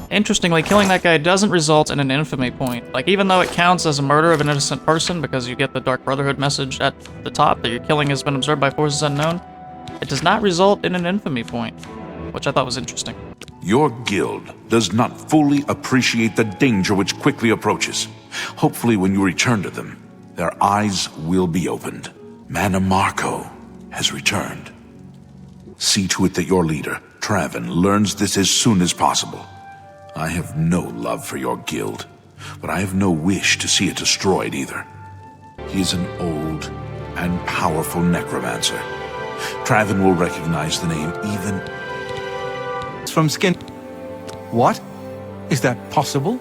Interestingly, killing that guy doesn't result in an infamy point. Like, even though it counts as a murder of an innocent person because you get the Dark Brotherhood message at the top that your killing has been observed by forces unknown, it does not result in an infamy point, which I thought was interesting. Your guild does not fully appreciate the danger which quickly approaches. Hopefully when you return to them, their eyes will be opened. Mannimarco has returned. See to it that your leader, Traven, learns this as soon as possible. I have no love for your guild, but I have no wish to see it destroyed either. He is an old and powerful necromancer. Traven will recognize the name even... notes from Skin... What? Is that possible?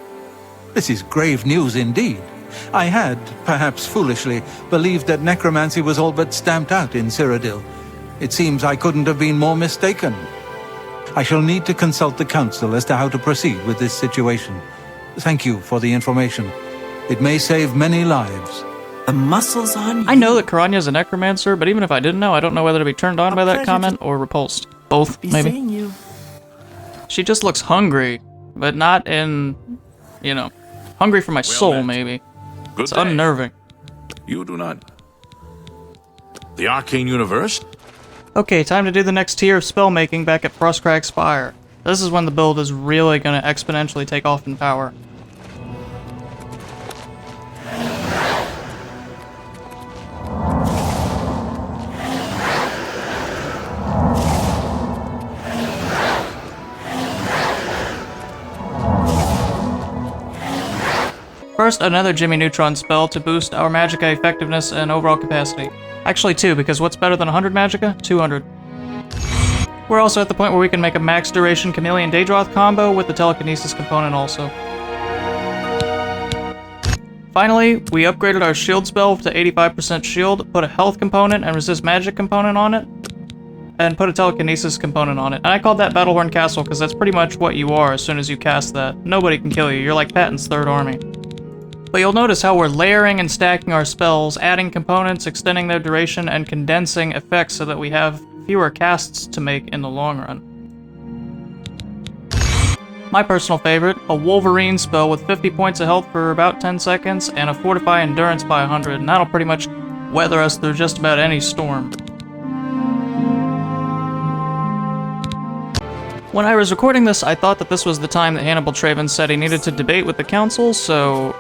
This is grave news indeed. I had, perhaps foolishly, believed that necromancy was all but stamped out in Cyrodiil. It seems I couldn't have been more mistaken. I shall need to consult the council as to how to proceed with this situation. Thank you for the information. It may save many lives. The muscles on you. I know that Karanya's a necromancer, but even if I didn't know, I don't know whether to be turned on by that comment or repulsed. Both, maybe. Seeing you. She just looks hungry, but not in, you know, hungry for my soul, maybe. Good It's day. unnerving. You do not... The Arcane Universe? Okay, time to do the next tier of spellmaking back at Frostcrag Spire. This is when the build is really going to exponentially take off in power. First, another Jimmy Neutron spell to boost our magicka effectiveness and overall capacity. Actually 2, because what's better than 100 magicka? 200. We're also at the point where we can make a max duration Chameleon Daedroth combo with the telekinesis component also. Finally, we upgraded our shield spell to 85% shield, put a health component and resist magic component on it, and put a telekinesis component on it. And I called that Battlehorn Castle because that's pretty much what you are as soon as you cast that. Nobody can kill you, you're like Patton's third army. But you'll notice how we're layering and stacking our spells, adding components, extending their duration, and condensing effects so that we have fewer casts to make in the long run. My personal favorite, a Wolverine spell with 50 points of health for about 10 seconds, and a Fortify Endurance by 100, and that'll pretty much weather us through just about any storm. When I was recording this, I thought that this was the time that Hannibal Traven said he needed to debate with the council, so...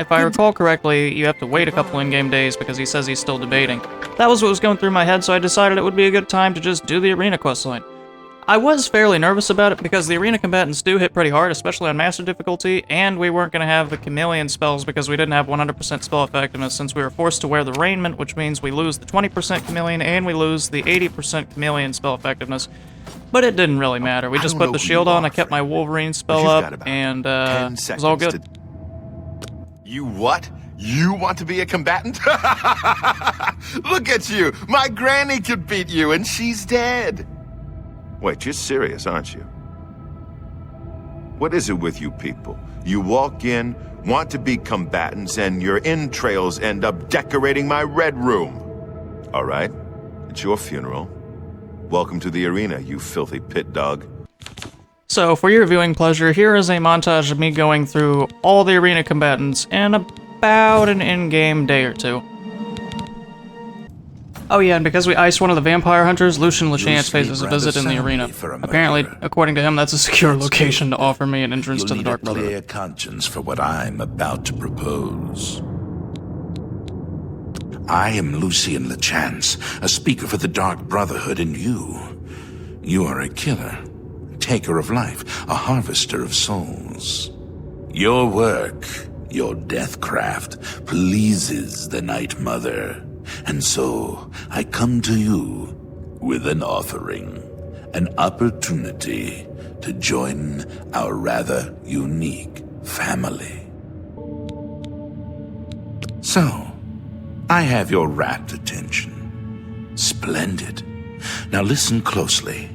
if I recall correctly, you have to wait a couple in-game days because he says he's still debating. That was what was going through my head, so I decided it would be a good time to just do the arena questline. I was fairly nervous about it because the arena combatants do hit pretty hard, especially on Master difficulty, and we weren't going to have the Chameleon spells because we didn't have 100% spell effectiveness since we were forced to wear the Raiment, which means we lose the 20% Chameleon and we lose the 80% Chameleon spell effectiveness. But it didn't really matter. We just put the shield on, I kept my Wolverine spell up, and it was all good. You what? You want to be a combatant? Look at you! My granny could beat you, and she's dead! Wait, you're serious, aren't you? What is it with you people? You walk in, want to be combatants, and your entrails end up decorating my red room. All right, it's your funeral. Welcome to the arena, you filthy pit dog. So, for your viewing pleasure, here is a montage of me going through all the arena combatants in about an in-game day or two. Oh yeah, and because we iced one of the vampire hunters, Lucian Lachance faces a visit in the arena. Apparently, according to him, that's a secure location to offer me an entrance to the Dark Brotherhood. You'll need a clear conscience for what I'm about to propose. I am Lucian Lachance, a speaker for the Dark Brotherhood, and you are a killer. Taker of life, a harvester of souls. Your work, your deathcraft, pleases the Night Mother, and so I come to you with an offering, an opportunity to join our rather unique family. So, I have your rapt attention. Splendid. Now listen closely.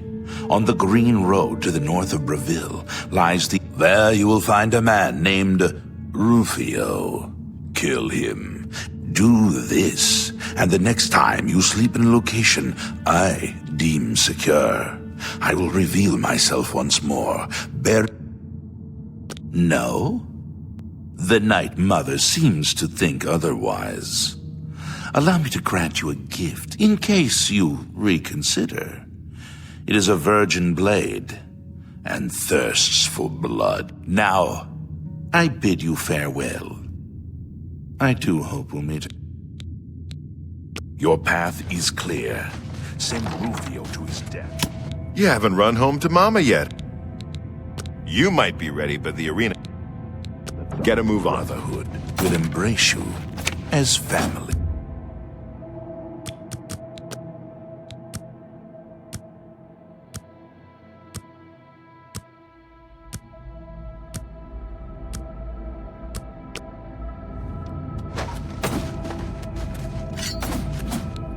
On the green road to the north of Breville lies There you will find a man named Rufio. Kill him. Do this, and the next time you sleep in a location I deem secure, I will reveal myself once more. No? The Night Mother seems to think otherwise. Allow me to grant you a gift, in case you reconsider. It is a virgin blade, and thirsts for blood. Now, I bid you farewell. I do hope we'll meet. Your path is clear. Send Rufio to his death. You haven't run home to Mama yet. You might be ready, but the arena... Get a move on. Brotherhood will embrace you as family.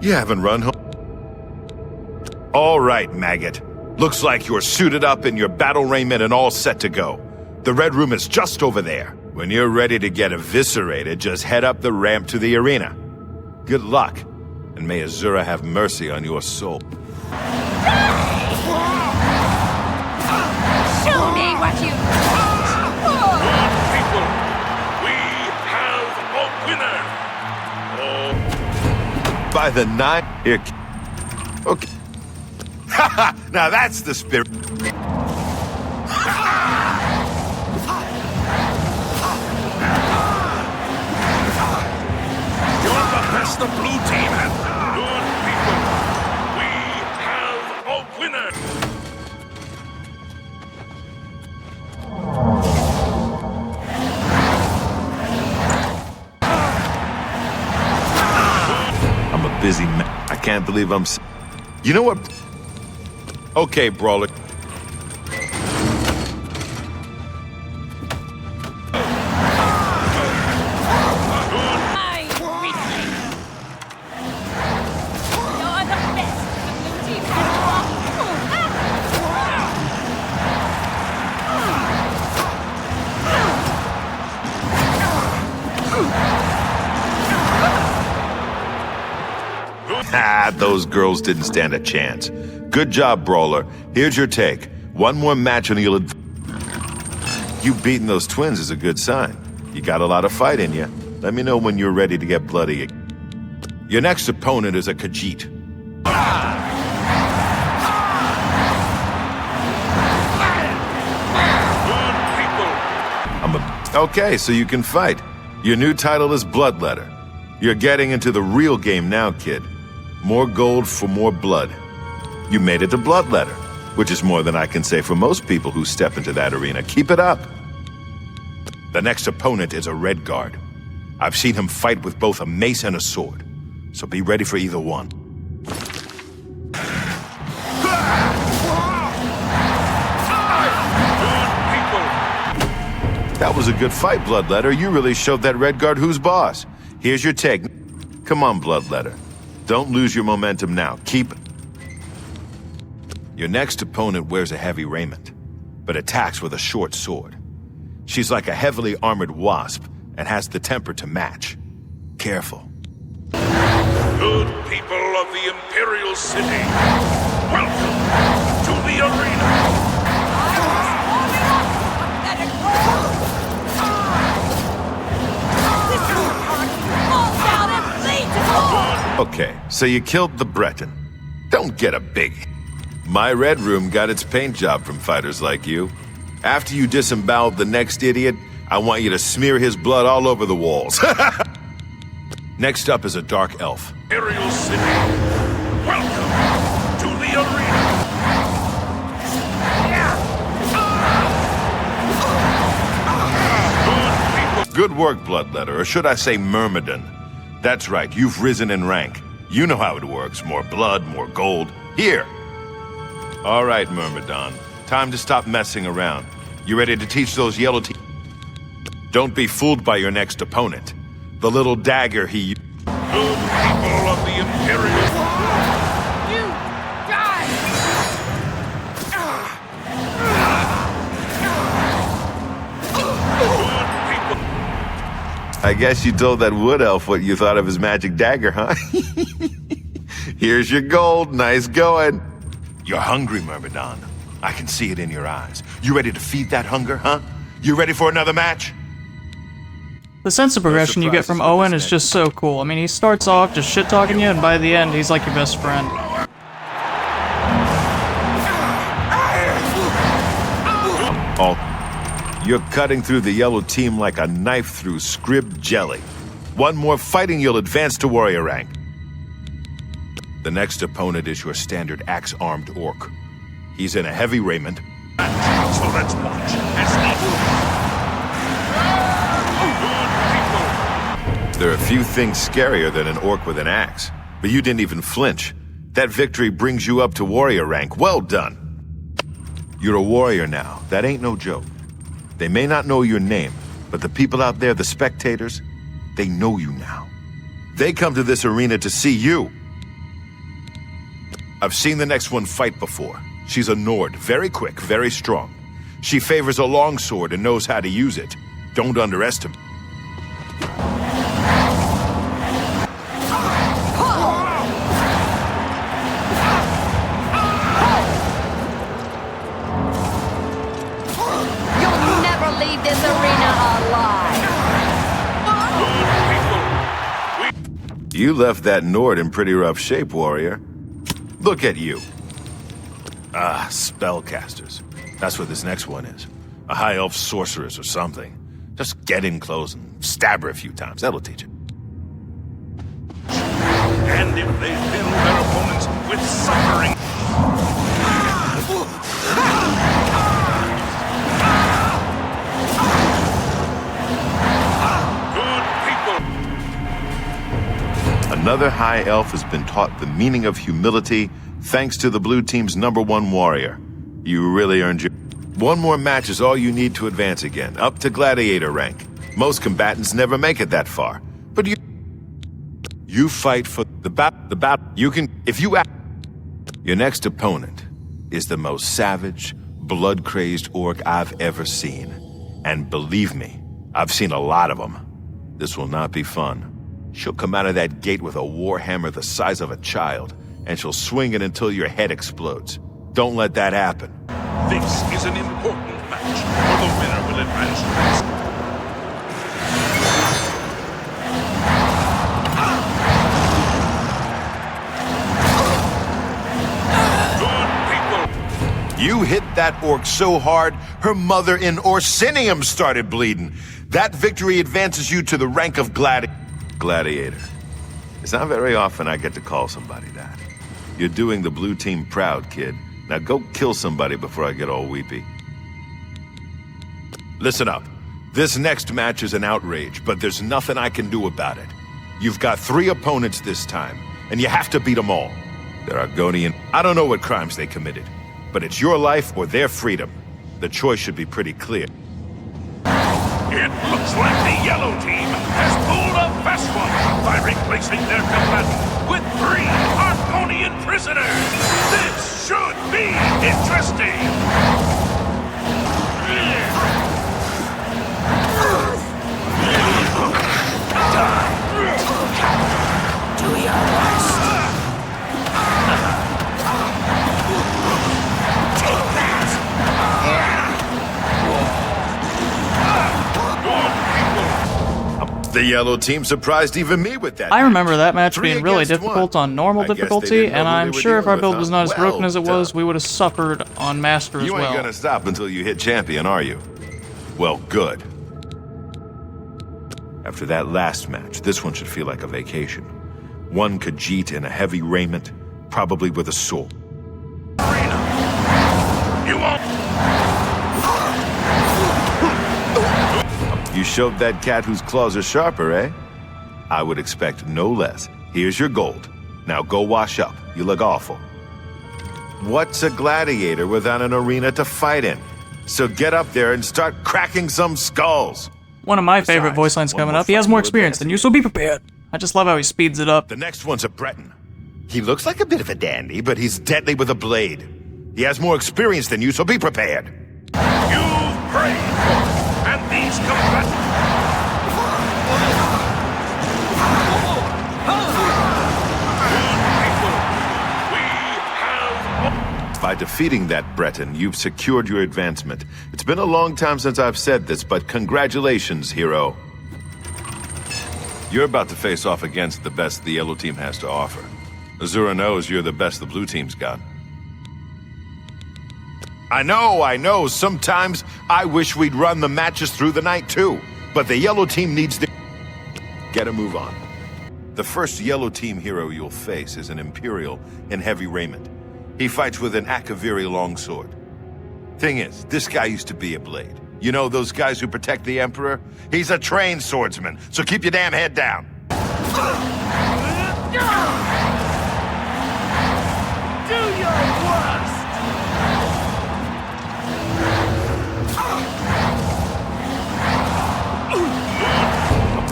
You haven't run home. All right, maggot. Looks like you're suited up in your battle raiment and all set to go. The red room is just over there. When you're ready to get eviscerated, just head up the ramp to the arena. Good luck, and may Azura have mercy on your soul. Show me what you... People, we have a winner! By the night... Here... Okay. Haha! Now that's the spirit. You're the best the blue team has. Good people, we have a winner! I'm a busy man. I can't believe I'm... You know what? Okay, Brawler. Those girls didn't stand a chance. Good job, Brawler. Here's your take. One more match and you'll... You beating those twins is a good sign. You got a lot of fight in you. Let me know when you're ready to get bloody. Your next opponent is a Khajiit. Okay, so you can fight. Your new title is Bloodletter. You're getting into the real game now, kid. More gold for more blood. You made it to Bloodletter, which is more than I can say for most people who step into that arena. Keep it up. The next opponent is a Red Guard. I've seen him fight with both a mace and a sword, so be ready for either one. That was a good fight, Bloodletter. You really showed that Red Guard who's boss. Here's your take. Come on, Bloodletter. Don't lose your momentum now. Keep... Your next opponent wears a heavy raiment, but attacks with a short sword. She's like a heavily armored wasp and has the temper to match. Careful. Good people of the Imperial City, welcome to the arena! Okay, so you killed the Breton. Don't get a big... My Red Room got its paint job from fighters like you. After you disemboweled the next idiot, I want you to smear his blood all over the walls. Next up is a Dark Elf. Imperial City, welcome to the arena! Good work, Bloodletter, or should I say Myrmidon. That's right, you've risen in rank. You know how it works. More blood, more gold. Here! All right, Myrmidon. Time to stop messing around. You ready to teach those yellow teeth? Don't be fooled by your next opponent. The little dagger he... Good people of the Imperial... You die! I guess you told that wood elf what you thought of his magic dagger, huh? Here's your gold. Nice going. You're hungry, Myrmidon. I can see it in your eyes. You ready to feed that hunger, huh? You ready for another match? The sense of progression you get from Owen is just so cool. I mean, he starts off just shit-talking you, and by the end, he's like your best friend. You're cutting through the yellow team like a knife through scrib jelly. One more fighting, you'll advance to warrior rank. The next opponent is your standard axe-armed orc. He's in a heavy raiment. So let's watch as There are a few things scarier than an orc with an axe, but you didn't even flinch. That victory brings you up to warrior rank. Well done. You're a warrior now. That ain't no joke. They may not know your name, but the people out there, the spectators, they know you now. They come to this arena to see you. I've seen the next one fight before. She's a Nord, very quick, very strong. She favors a longsword and knows how to use it. Don't underestimate. You'll never leave this arena alive. You left that Nord in pretty rough shape, warrior. Look at you. Ah, spellcasters. That's what this next one is. A high elf sorceress or something. Just get in close and stab her a few times. That'll teach it. And if they fill their opponents with suffering. Another high elf has been taught the meaning of humility thanks to the blue team's #1 warrior. You really earned your... One more match is all you need to advance again, up to gladiator rank. Most combatants never make it that far. But you fight for the battle. You can... If you... Your next opponent is the most savage, blood-crazed orc I've ever seen. And believe me, I've seen a lot of them. This will not be fun. She'll come out of that gate with a warhammer the size of a child, and she'll swing it until your head explodes. Don't let that happen. This is an important match, for the winner will advance to the You hit that orc so hard, her mother in Orsinium started bleeding. That victory advances you to the rank of gladiator. It's not very often I get to call somebody that. You're doing the blue team proud, kid. Now go kill somebody before I get all weepy. Listen up. This next match is an outrage, but there's nothing I can do about it. You've got 3 opponents this time, and you have to beat them all. They're Argonian. I don't know what crimes they committed, but it's your life or their freedom. The choice should be pretty clear. It looks like the yellow team has pulled a fast one by replacing their combatant with 3 Argonian prisoners. This should be interesting. Do your worst. Take that. The yellow team surprised even me with that. I remember that match 3 being really against difficult 1. on normal I guess they difficulty, didn't know and who they I'm were sure if our dealing build with, was not as broken as it Well was, we would have suffered on Master as You well. ain't gonna stop until you hit champion, are you? Well, good. After that last match, this one should feel like a vacation. One Khajiit in a heavy raiment, probably with a sword. You showed that cat whose claws are sharper, eh? I would expect no less. Here's your gold. Now go wash up. You look awful. What's a gladiator without an arena to fight in? So get up there and start cracking some skulls. One of my favorite voice lines coming up. He has more experience than you, so be prepared. I just love how he speeds it up. The next one's a Breton. He looks like a bit of a dandy, but he's deadly with a blade. He has more experience than you, so be prepared. You've prayed for it, and these combatants... By defeating that Breton, you've secured your advancement. It's been a long time since I've said this, but congratulations, hero. You're about to face off against the best the yellow team has to offer. Azura knows you're the best the blue team's got. I know, sometimes I wish we'd run the matches through the night too, but the yellow team needs to get a move on. The first yellow team hero you'll face is an Imperial in heavy raiment. He fights with an Akaviri longsword. Thing is, this guy used to be a blade. You know those guys who protect the Emperor? He's a trained swordsman, so keep your damn head down. Do your worst!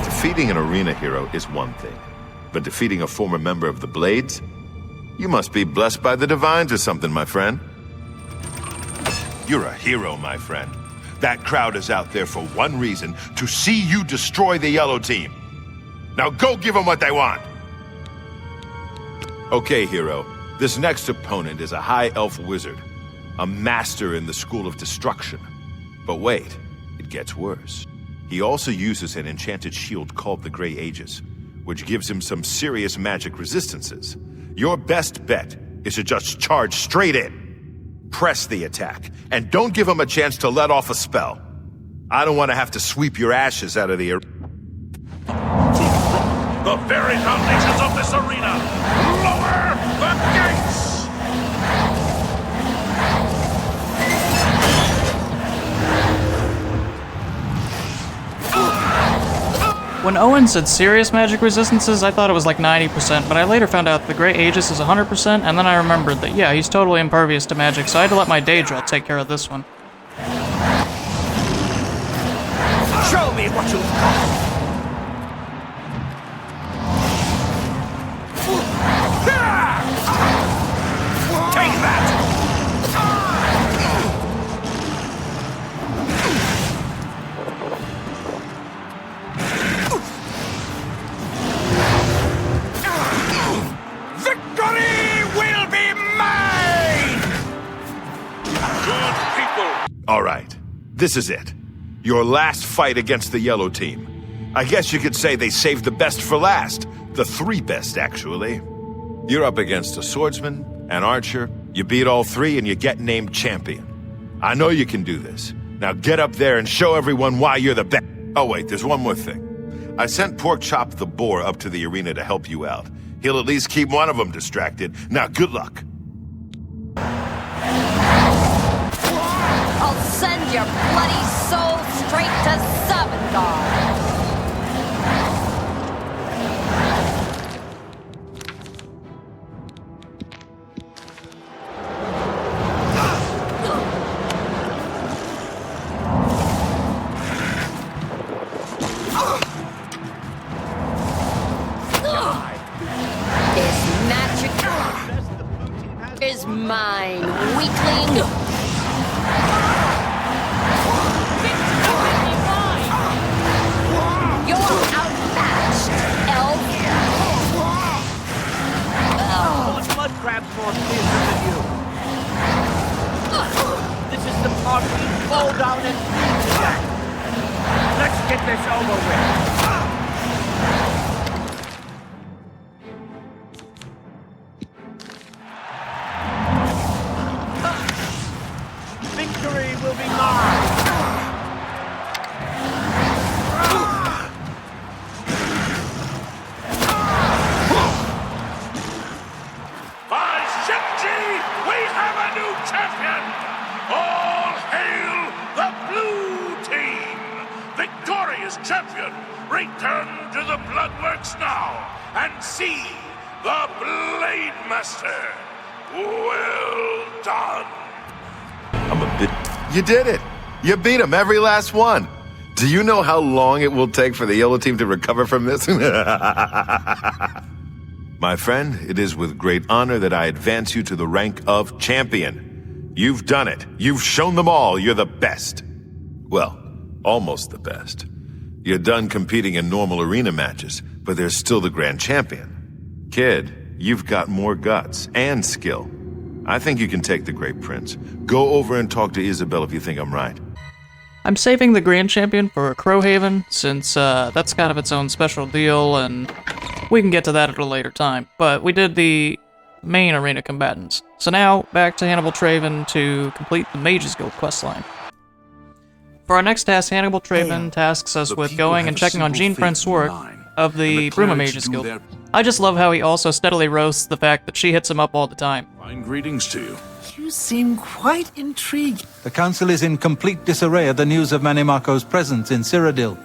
Defeating an arena hero is one thing, but defeating a former member of the Blades? You must be blessed by the divines or something, my friend. You're a hero, my friend. That crowd is out there for one reason, to see you destroy the yellow team. Now go give them what they want! Okay, hero. This next opponent is a high elf wizard, a master in the school of destruction. But wait, it gets worse. He also uses an enchanted shield called the Grey Aegis, which gives him some serious magic resistances. Your best bet is to just charge straight in. Press the attack, and don't give him a chance to let off a spell. I don't want to have to sweep your ashes out of the arena. The very foundations of this arena! Lower the gates! When Owen said serious magic resistances, I thought it was like 90%, but I later found out the Grey Aegis is 100%, and then I remembered that, yeah, he's totally impervious to magic, so I had to let my Daedroth take care of this one. Show me what you've got! Take that! All right, this is it. Your last fight against the yellow team. I guess you could say they saved the best for last. The three best, actually. You're up against a swordsman, an archer, you beat all three and you get named champion. I know you can do this. Now get up there and show everyone why you're the best. Oh wait, there's one more thing. I sent Porkchop the boar up to the arena to help you out. He'll at least keep one of them distracted. Now good luck. I'll send your bloody soul straight to Savengard! This magic is mine, weakling! Crab's more fearsome than you. This is the part we fall down and bleed to death. Let's get this over with. Victory will be mine. Champion, return to the Bloodworks now and see the Blade Master. Well done. I'm a bit... You did it! You beat him, every last one! Do you know how long it will take for the yellow team to recover from this? My friend, it is with great honor that I advance you to the rank of champion. You've done it. You've shown them all you're the best. Well, almost the best. You're done competing in normal arena matches, but there's still the grand champion. Kid, you've got more guts and skill. I think you can take the Great Prince. Go over and talk to Isabel if you think I'm right. I'm saving the Grand Champion for Crowhaven, since that's kind of its own special deal, and we can get to that at a later time. But we did the main arena combatants. So now, back to Hannibal Traven to complete the Mages Guild questline. For our next task, Hannibal Traven tasks us with going and checking on Jean Francois of the Bruma Mages Guild. I just love how he also steadily roasts the fact that she hits him up all the time. Fine greetings to you. You seem quite intrigued. The council is in complete disarray at the news of Mannimarco's presence in Cyrodiil.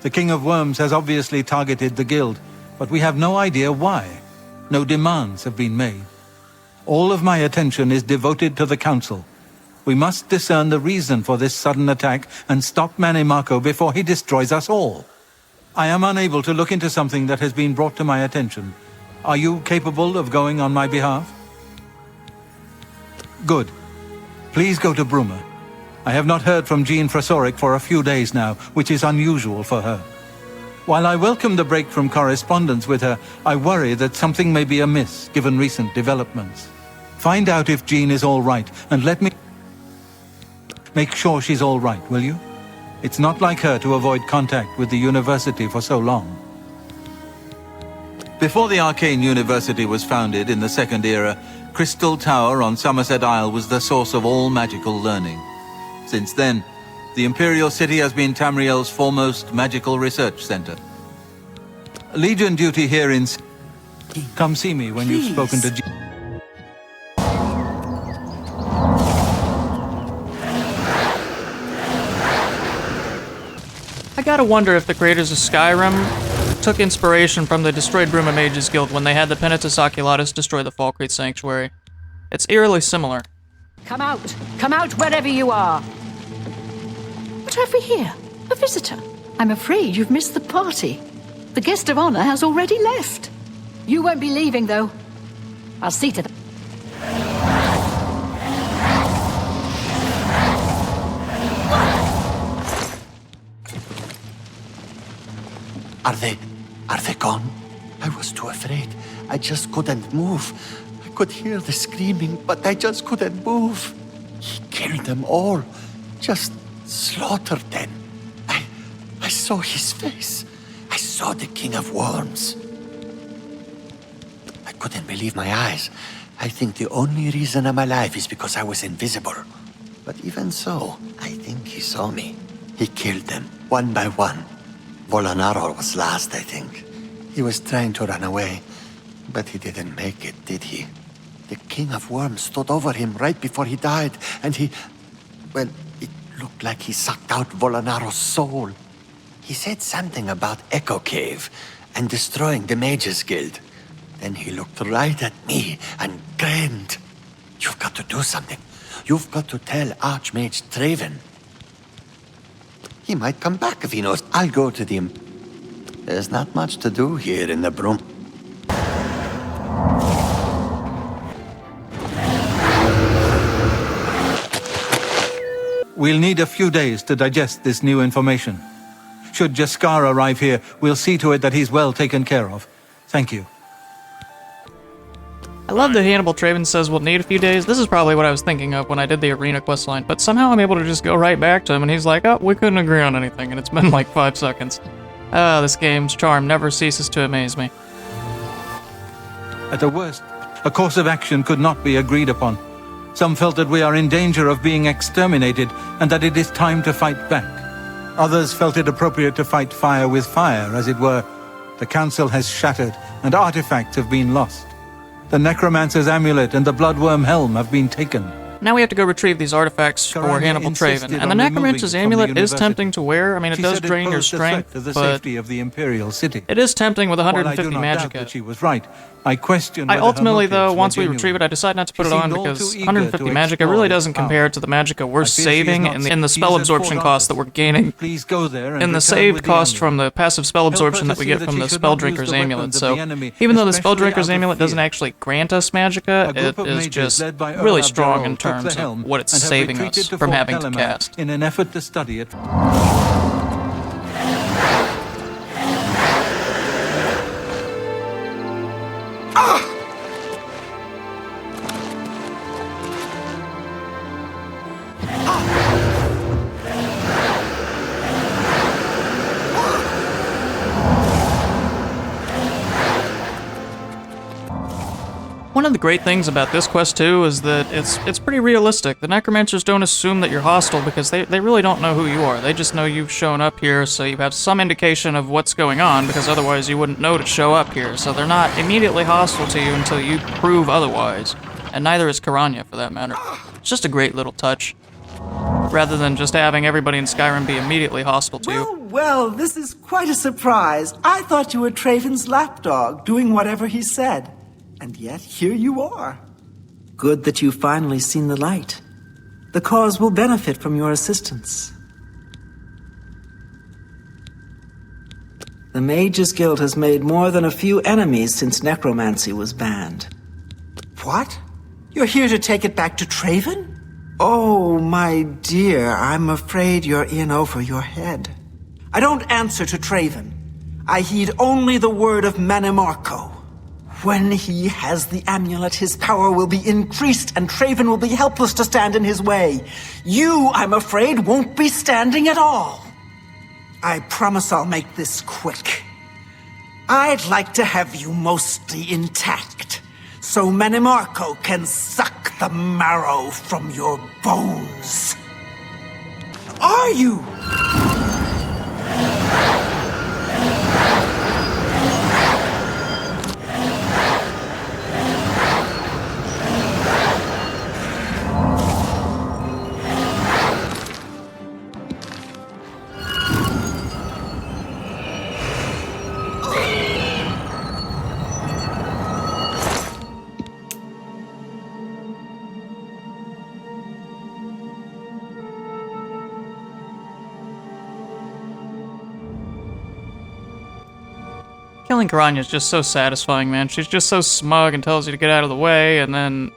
The King of Worms has obviously targeted the guild, but we have no idea why. No demands have been made. All of my attention is devoted to the council. We must discern the reason for this sudden attack and stop Mannimarco before he destroys us all. I am unable to look into something that has been brought to my attention. Are you capable of going on my behalf? Good. Please go to Bruma. I have not heard from Jean Frasoric for a few days now, which is unusual for her. While I welcome the break from correspondence with her, I worry that something may be amiss, given recent developments. Find out if Jean is all right, and let me make sure she's all right, will you? It's not like her to avoid contact with the university for so long. Before the Arcane University was founded in the Second Era, Crystal Tower on Somerset Isle was the source of all magical learning. Since then, the Imperial City has been Tamriel's foremost magical research center. Legion duty here in... Come see me when you've spoken to Jean. I gotta wonder if the creators of Skyrim took inspiration from the destroyed Bruma Mages Guild when they had the Penitus Oculatus destroy the Falkreath Sanctuary. It's eerily similar. Come out! Come out wherever you are! What have we here? A visitor? I'm afraid you've missed the party. The guest of honor has already left. You won't be leaving, though. I'll see to that. Are they gone? I was too afraid. I just couldn't move. I could hear the screaming, but I just couldn't move. He killed them all. Just slaughtered them. I saw his face. I saw the King of Worms. I couldn't believe my eyes. I think the only reason I'm alive is because I was invisible. But even so, I think he saw me. He killed them, one by one. Volanaro was last, I think. He was trying to run away, but he didn't make it, did he? The King of Worms stood over him right before he died, and he... well, it looked like he sucked out Volanaro's soul. He said something about Echo Cave and destroying the Mages Guild. Then he looked right at me and grinned. You've got to do something. You've got to tell Archmage Traven. He might come back if he knows. I'll go to the... There's not much to do here in the Bruma. We'll need a few days to digest this new information. Should Jaskar arrive here, we'll see to it that he's well taken care of. Thank you. I love that Hannibal Traven says we'll need a few days. This is probably what I was thinking of when I did the arena questline, but somehow I'm able to just go right back to him and he's like, oh, we couldn't agree on anything, and it's been like 5 seconds. This game's charm never ceases to amaze me. At the worst, a course of action could not be agreed upon. Some felt that we are in danger of being exterminated and that it is time to fight back. Others felt it appropriate to fight fire with fire, as it were. The Council has shattered and artifacts have been lost. The Necromancer's amulet and the Bloodworm helm have been taken. Now we have to go retrieve these artifacts for Hannibal Traven, and the Necromancer's amulet is tempting to wear. I mean, it does drain your strength, but it is tempting with 150 magicka. She was right. I question. I ultimately, though, once we retrieve it, I decide not to put it on because 150 magicka really doesn't compare to the magicka we're saving in the spell absorption cost that we're gaining in the save cost from the passive spell absorption that we get from the Spelldrinker's amulet. So even though the Spelldrinker's amulet doesn't actually grant us magicka, it is just really strong in terms of what it's saving us from having to cast. In an effort to study it. One of the great things about this quest, too, is that it's pretty realistic. The Necromancers don't assume that you're hostile because they really don't know who you are. They just know you've shown up here, so you have some indication of what's going on, because otherwise you wouldn't know to show up here. So they're not immediately hostile to you until you prove otherwise. And neither is Karanya, for that matter. It's just a great little touch. Rather than just having everybody in Skyrim be immediately hostile to you. Well, this is quite a surprise. I thought you were Traven's lapdog, doing whatever he said. And yet, here you are. Good that you've finally seen the light. The cause will benefit from your assistance. The Mages Guild has made more than a few enemies since necromancy was banned. What? You're here to take it back to Traven? Oh, my dear, I'm afraid you're in over your head. I don't answer to Traven. I heed only the word of Mannimarco. When he has the amulet, his power will be increased, and Traven will be helpless to stand in his way. You, I'm afraid, won't be standing at all. I promise I'll make this quick. I'd like to have you mostly intact, so Mannimarco can suck the marrow from your bones. Are you? Killing Karanya is just so satisfying, man. She's just so smug and tells you to get out of the way, and then...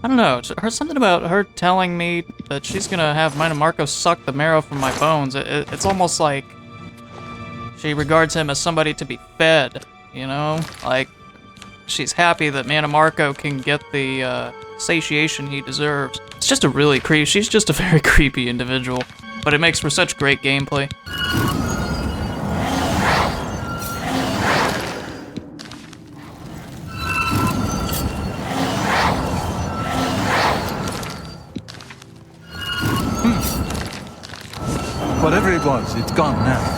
I don't know, something about her telling me that she's gonna have Mannimarco suck the marrow from my bones. It's almost like she regards him as somebody to be fed, you know? Like, she's happy that Mannimarco can get the satiation he deserves. It's just a really she's just a very creepy individual, but it makes for such great gameplay. Whatever it was, it's gone now.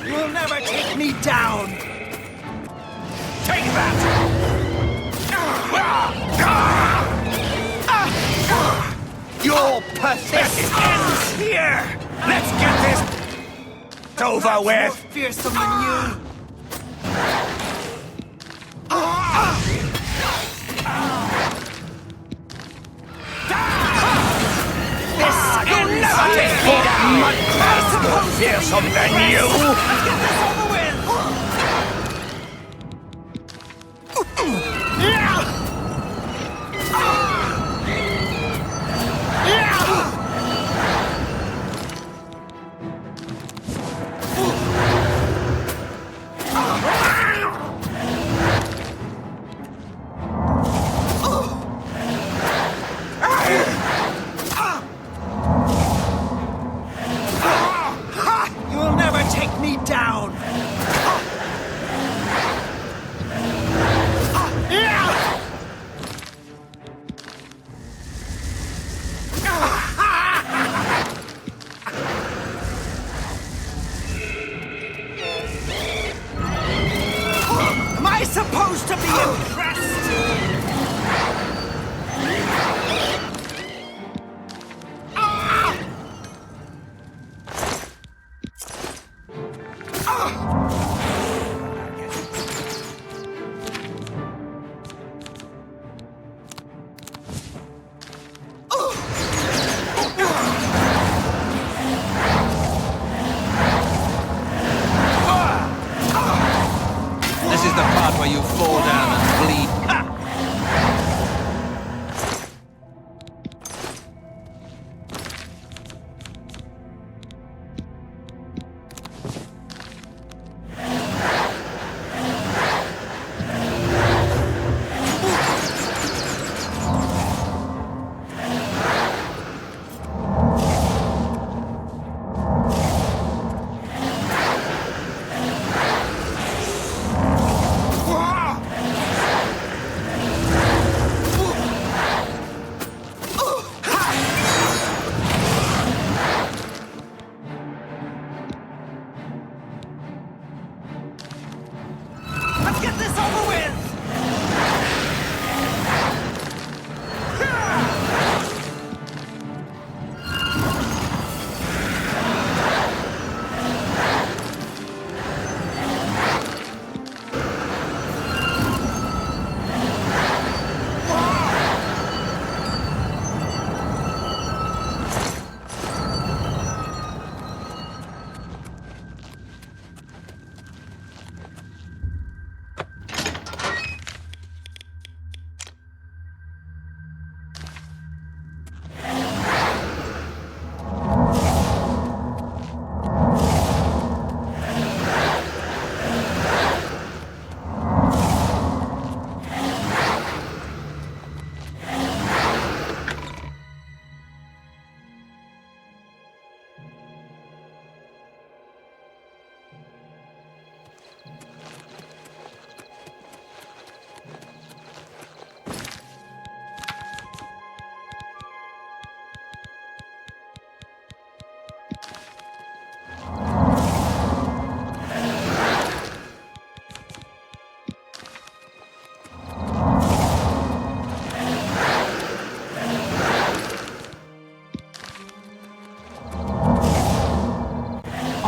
You'll never take me down!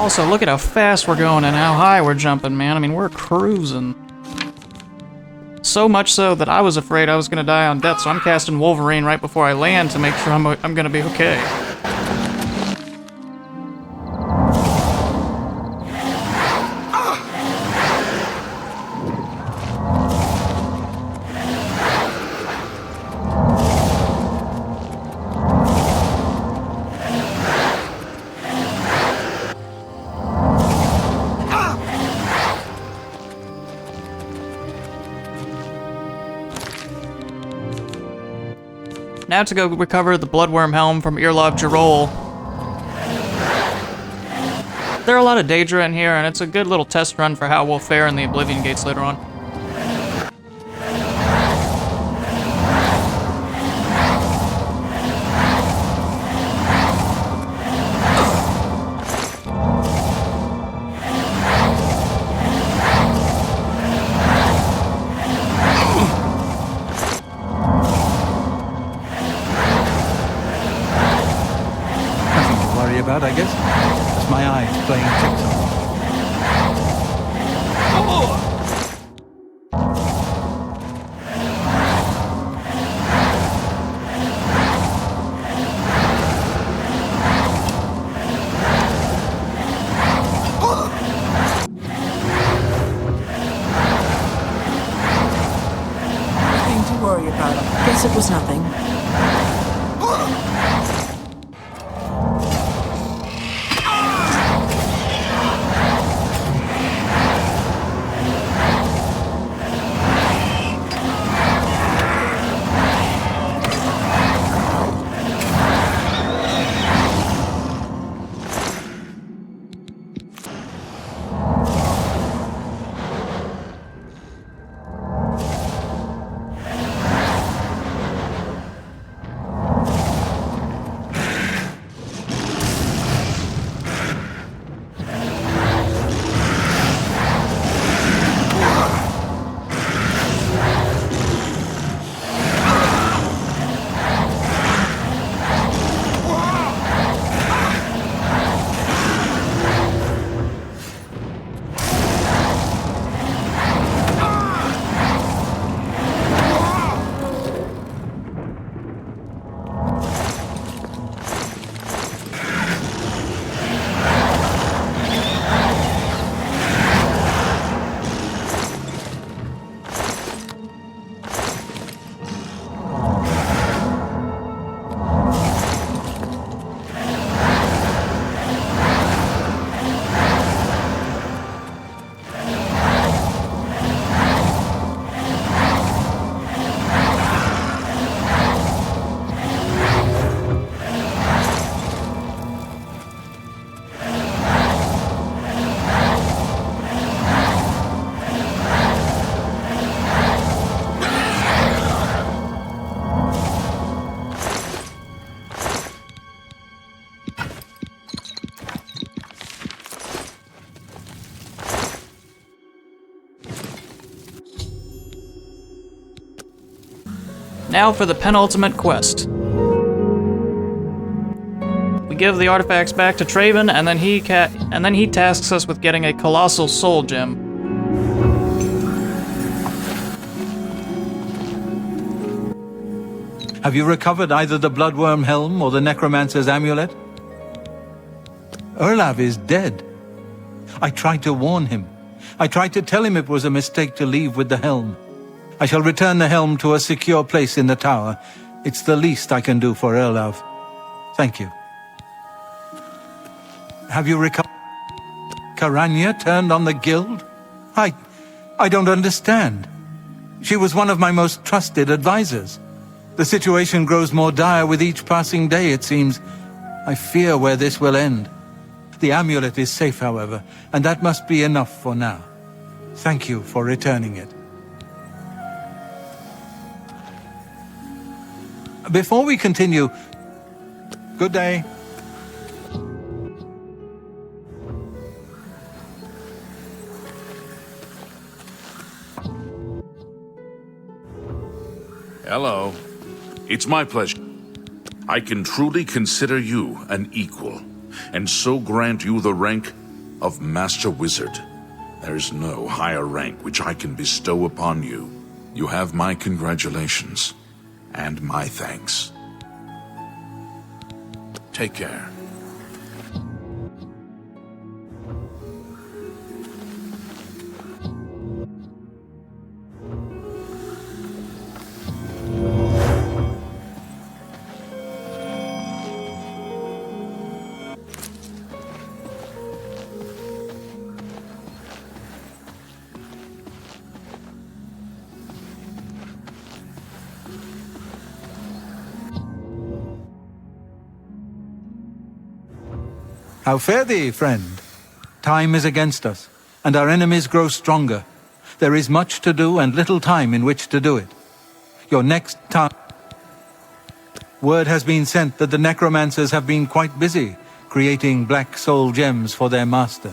Also, look at how fast we're going and how high we're jumping, man. I mean, we're cruising. So much so that I was afraid I was gonna die on death, so I'm casting Wolverine right before I land to make sure I'm gonna be okay. Now to go recover the Bloodworm Helm from Earlov Jirol. There are a lot of Daedra in here, and it's a good little test run for how we'll fare in the Oblivion Gates later on. About, I guess. It's my eyes playing tricks on me. Nothing to worry about. Guess it was nothing. Now for the penultimate quest. We give the artifacts back to Traven, and then he tasks us with getting a Colossal Soul Gem. Have you recovered either the Bloodworm Helm or the Necromancer's amulet? Erlav is dead. I tried to warn him. I tried to tell him it was a mistake to leave with the helm. I shall return the helm to a secure place in the tower. It's the least I can do for Erlav. Thank you. Have you recovered? Karanya turned on the guild? I don't understand. She was one of my most trusted advisors. The situation grows more dire with each passing day, it seems. I fear where this will end. The amulet is safe, however, and that must be enough for now. Thank you for returning it. Before we continue, good day. Hello. It's my pleasure. I can truly consider you an equal, and so grant you the rank of Master Wizard. There is no higher rank which I can bestow upon you. You have my congratulations, and my thanks. Take care. How fare thee, friend? Time is against us, and our enemies grow stronger. There is much to do and little time in which to do it. Your next task... Word has been sent that the Necromancers have been quite busy creating black soul gems for their master.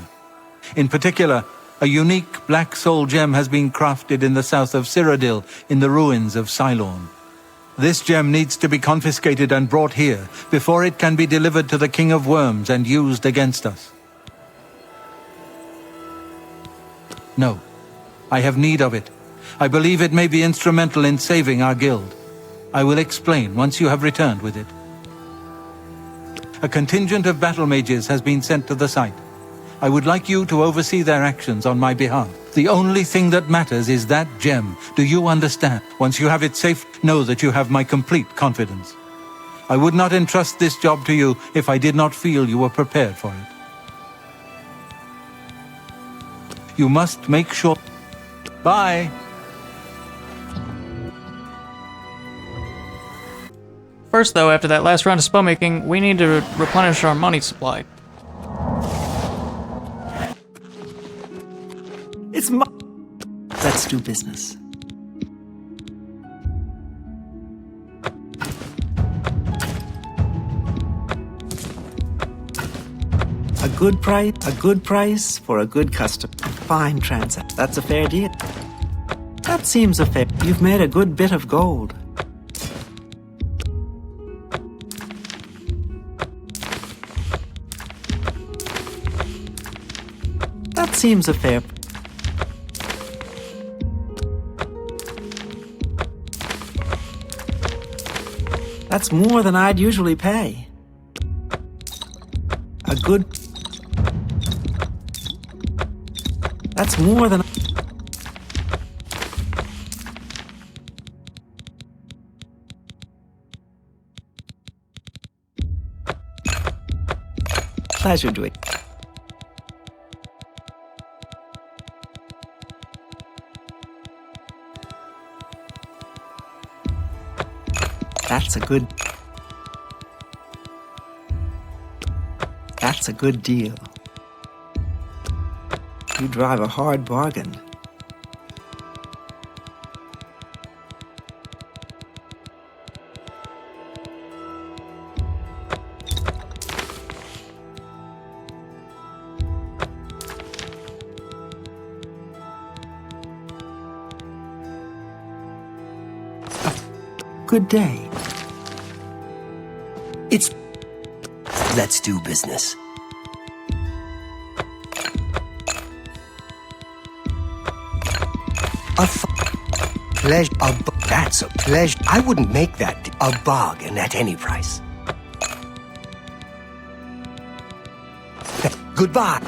In particular, a unique black soul gem has been crafted in the south of Cyrodiil in the ruins of Cylorn. This gem needs to be confiscated and brought here before it can be delivered to the King of Worms and used against us. No, I have need of it. I believe it may be instrumental in saving our guild. I will explain once you have returned with it. A contingent of battle mages has been sent to the site. I would like you to oversee their actions on my behalf. The only thing that matters is that gem. Do you understand? Once you have it safe, know that you have my complete confidence. I would not entrust this job to you if I did not feel you were prepared for it. You must make sure... Bye! First, though, after that last round of spellmaking, we need to replenish our money supply. It's my... Let's do business. A good price for a good customer. Fine transaction. That's a fair deal. That seems a fair... You've made a good bit of gold. That seems a fair... That's more than I'd usually pay. A good... That's more than... Pleasure doing. That's a good deal. You drive a hard bargain. Good day. Let's do business. Pleasure. That's a pleasure. I wouldn't make that a bargain at any price. Goodbye.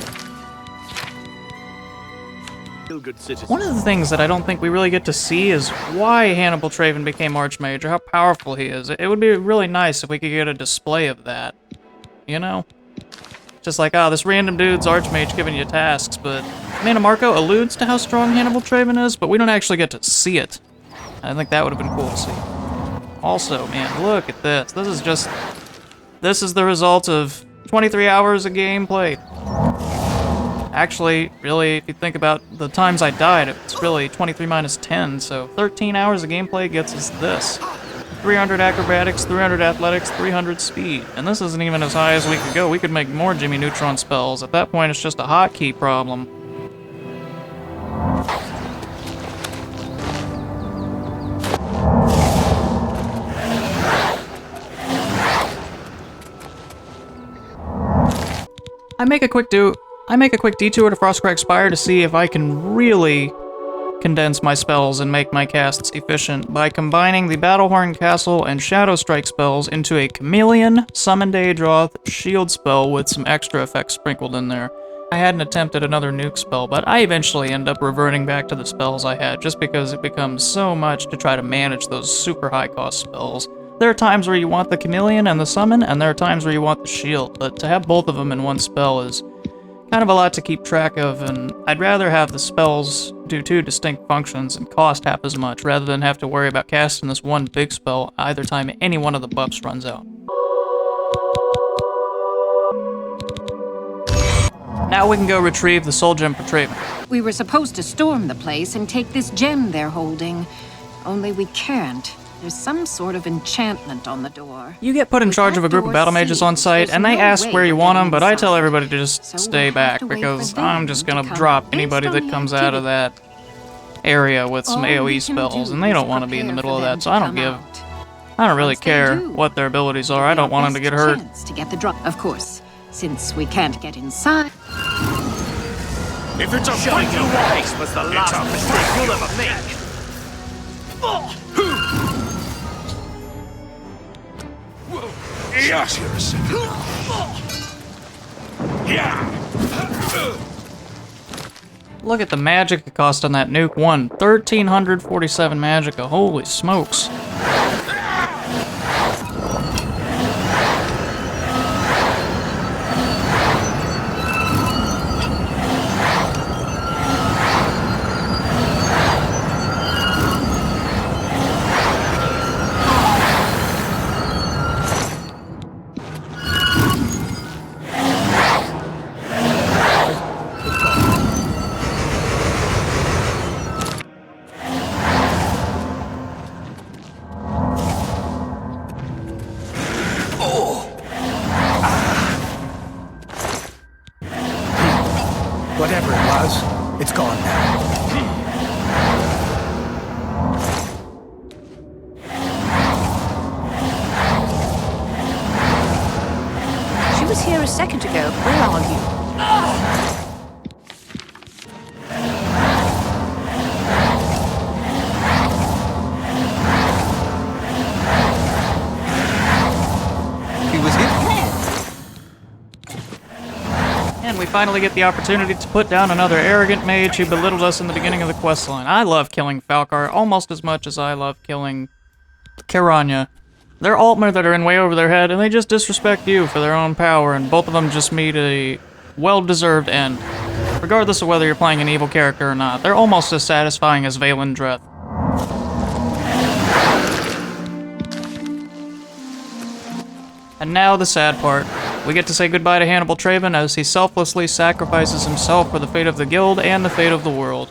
One of the things that I don't think we really get to see is why Hannibal Traven became Archmage, or how powerful he is. It would be really nice if we could get a display of that. You know? Just like, oh, this random dude's Archmage giving you tasks, but Mannimarco alludes to how strong Hannibal Traven is, but we don't actually get to see it. I think that would have been cool to see. Also, man, look at this. This is the result of 23 hours of gameplay. Actually, really, if you think about the times I died, it's really 23 minus 10, so 13 hours of gameplay gets us this. 300 acrobatics, 300 athletics, 300 speed. And this isn't even as high as we could go. We could make more Jimmy Neutron spells. At that point, it's just a hotkey problem. I make a quick I make a quick detour to Frostcrag Spire to see if I can really condense my spells and make my casts efficient by combining the Battlehorn Castle and Shadow Strike spells into a Chameleon, Summon Daedroth, Shield spell with some extra effects sprinkled in there. I hadn't attempted another nuke spell, but I eventually end up reverting back to the spells I had just because it becomes so much to try to manage those super high cost spells. There are times where you want the Chameleon and the Summon, and there are times where you want the Shield, but to have both of them in one spell is kind of a lot to keep track of, and I'd rather have the spells do two distinct functions and cost half as much, rather than have to worry about casting this one big spell either time any one of the buffs runs out. Now we can go retrieve the Soul Gem for Traven. We were supposed to storm the place and take this gem they're holding. Only we can't. There's some sort of enchantment on the door. You get put in charge of a group of battle mages on site, and they ask where you want them, but I tell everybody to just stay back, because I'm just gonna drop anybody that comes out of that area with some AoE spells, and they don't want to be in the middle of that, so I don't really care what their abilities are. I don't want them to get hurt. To get the drop, of course, since we can't get inside. If it's a fight you want, this was the last mistake you'll ever make. Just here a second. Look at the magic it cost on that nuke. 1,347 magicka. Holy smokes. Whatever it was, it's gone now. She was here a second ago. Where are you? And we finally get the opportunity to put down another arrogant mage who belittled us in the beginning of the questline. I love killing Falcar almost as much as I love killing Kiranya. They're Altmer that are in way over their head, and they just disrespect you for their own power, and both of them just meet a well-deserved end. Regardless of whether you're playing an evil character or not, they're almost as satisfying as Valen Dreth. And now the sad part. We get to say goodbye to Hannibal Traven as he selflessly sacrifices himself for the fate of the guild and the fate of the world.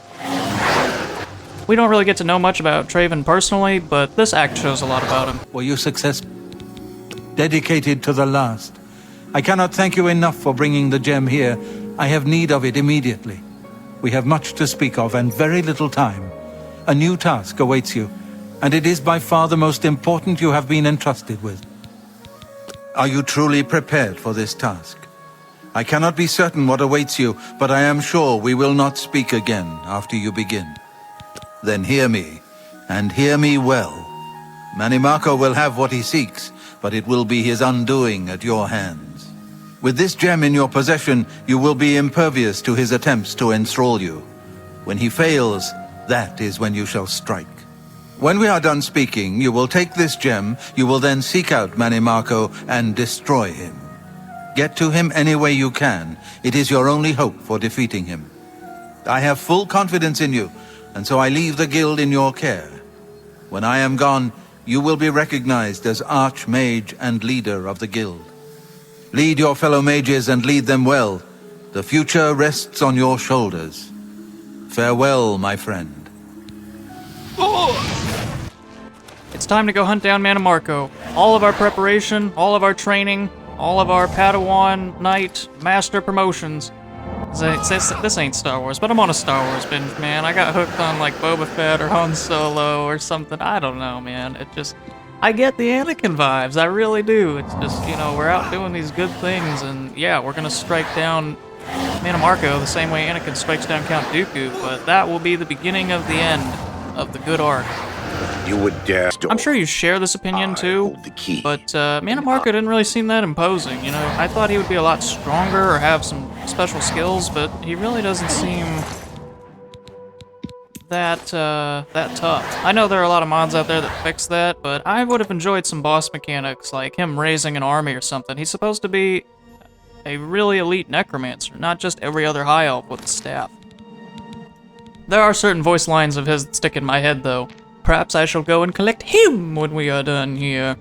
We don't really get to know much about Traven personally, but this act shows a lot about him. Were you successful? Dedicated to the last. I cannot thank you enough for bringing the gem here. I have need of it immediately. We have much to speak of and very little time. A new task awaits you, and it is by far the most important you have been entrusted with. Are you truly prepared for this task? I cannot be certain what awaits you, but I am sure we will not speak again after you begin. Then hear me, and hear me well. Mannimarco will have what he seeks, but it will be his undoing at your hands. With this gem in your possession, you will be impervious to his attempts to enthrall you. When he fails, that is when you shall strike. When we are done speaking, you will take this gem, you will then seek out Mannimarco and destroy him. Get to him any way you can. It is your only hope for defeating him. I have full confidence in you, and so I leave the guild in your care. When I am gone, you will be recognized as Archmage and leader of the guild. Lead your fellow mages and lead them well. The future rests on your shoulders. Farewell, my friend. It's time to go hunt down Mannimarco. All of our preparation, all of our training, all of our Padawan, Knight, Master promotions. This ain't Star Wars, but I'm on a Star Wars binge, man. I got hooked on like Boba Fett or Han Solo or something. I don't know, man. It just... I get the Anakin vibes, I really do. It's just, you know, we're out doing these good things, and yeah, we're gonna strike down Mannimarco the same way Anakin strikes down Count Dooku, but that will be the beginning of the end of the good arc. You would dare. I'm sure you share this opinion too, but Mannimarco didn't really seem that imposing, you know? I thought he would be a lot stronger or have some special skills, but he really doesn't seem that tough. I know there are a lot of mods out there that fix that, but I would have enjoyed some boss mechanics, like him raising an army or something. He's supposed to be a really elite necromancer, not just every other high elf with a staff. There are certain voice lines of his that stick in my head, though. Perhaps I shall go and collect him when we are done here.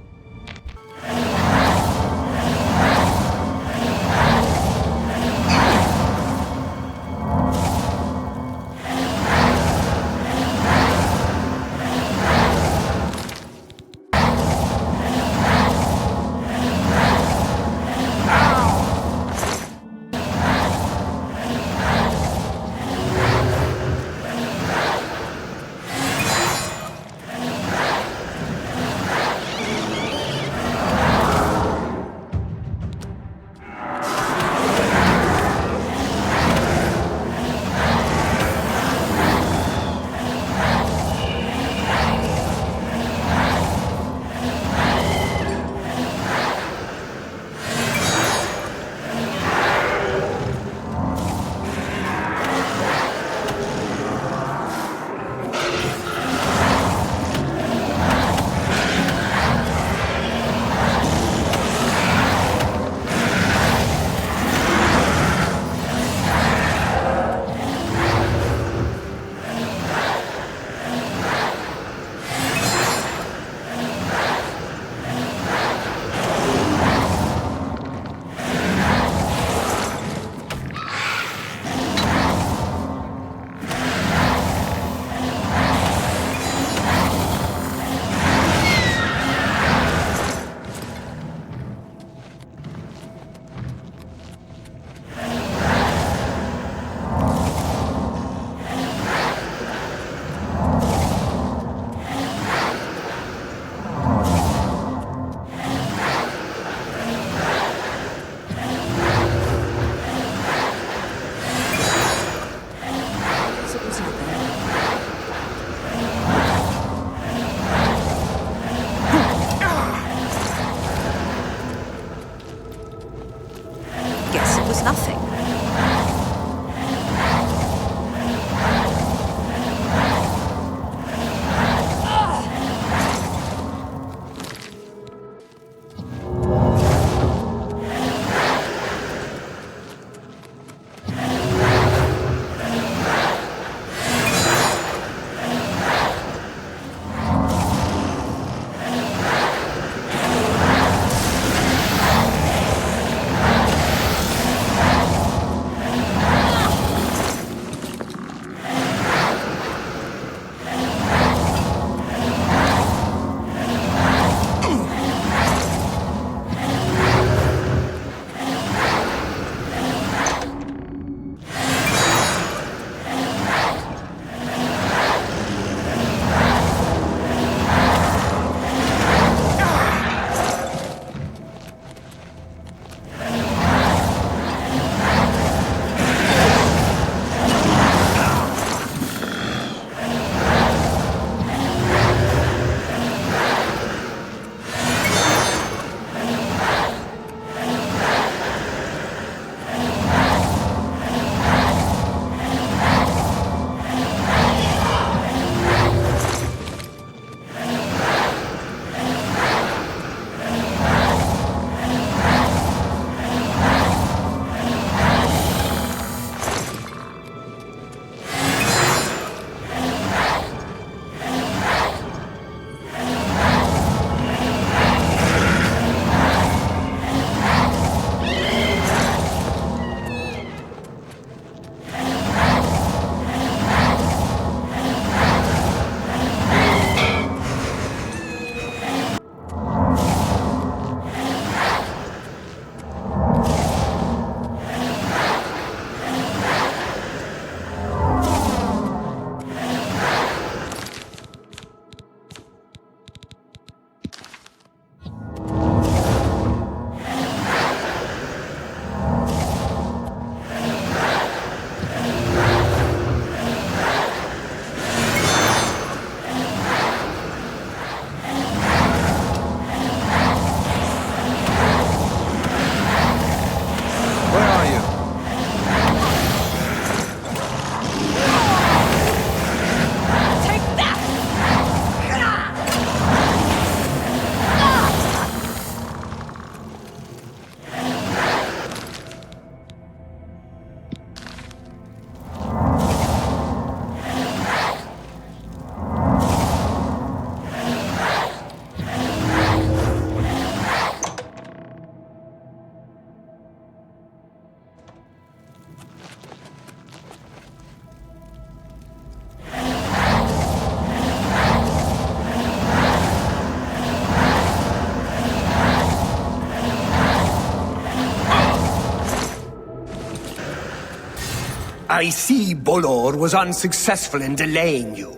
I see Bolor was unsuccessful in delaying you.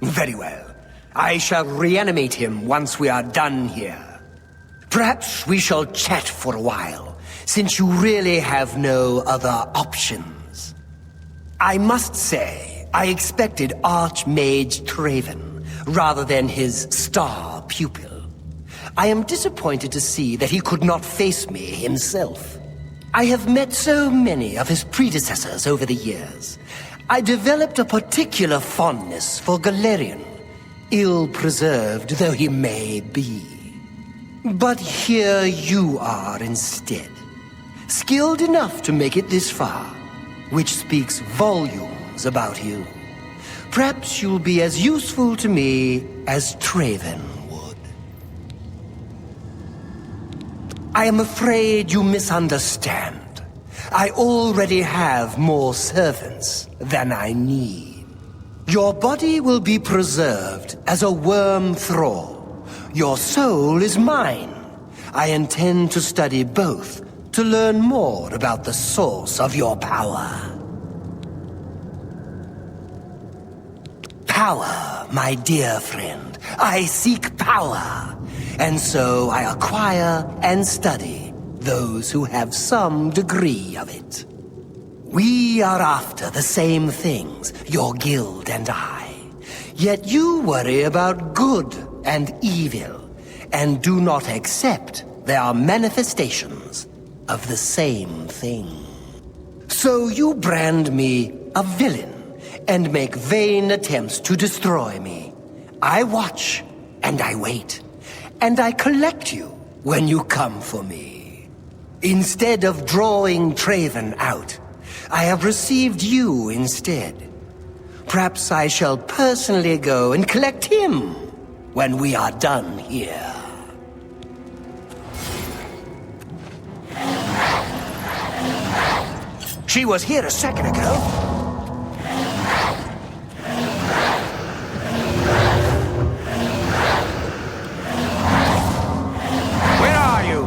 Very well. I shall reanimate him once we are done here. Perhaps we shall chat for a while, since you really have no other options. I must say, I expected Archmage Traven, rather than his star pupil. I am disappointed to see that he could not face me himself. I have met so many of his predecessors over the years. I developed a particular fondness for Galerion, ill-preserved though he may be. But here you are instead, skilled enough to make it this far, which speaks volumes about you. Perhaps you'll be as useful to me as Traven would. I am afraid you misunderstand. I already have more servants than I need. Your body will be preserved as a worm thrall. Your soul is mine. I intend to study both to learn more about the source of your power. Power, my dear friend. I seek power. And so I acquire and study those who have some degree of it. We are after the same things, your guild and I. Yet you worry about good and evil, and do not accept their manifestations of the same thing. So you brand me a villain, and make vain attempts to destroy me. I watch, and I wait, and I collect you when you come for me. Instead of drawing Traven out, I have received you instead. Perhaps I shall personally go and collect him when we are done here. She was here a second ago. Where are you?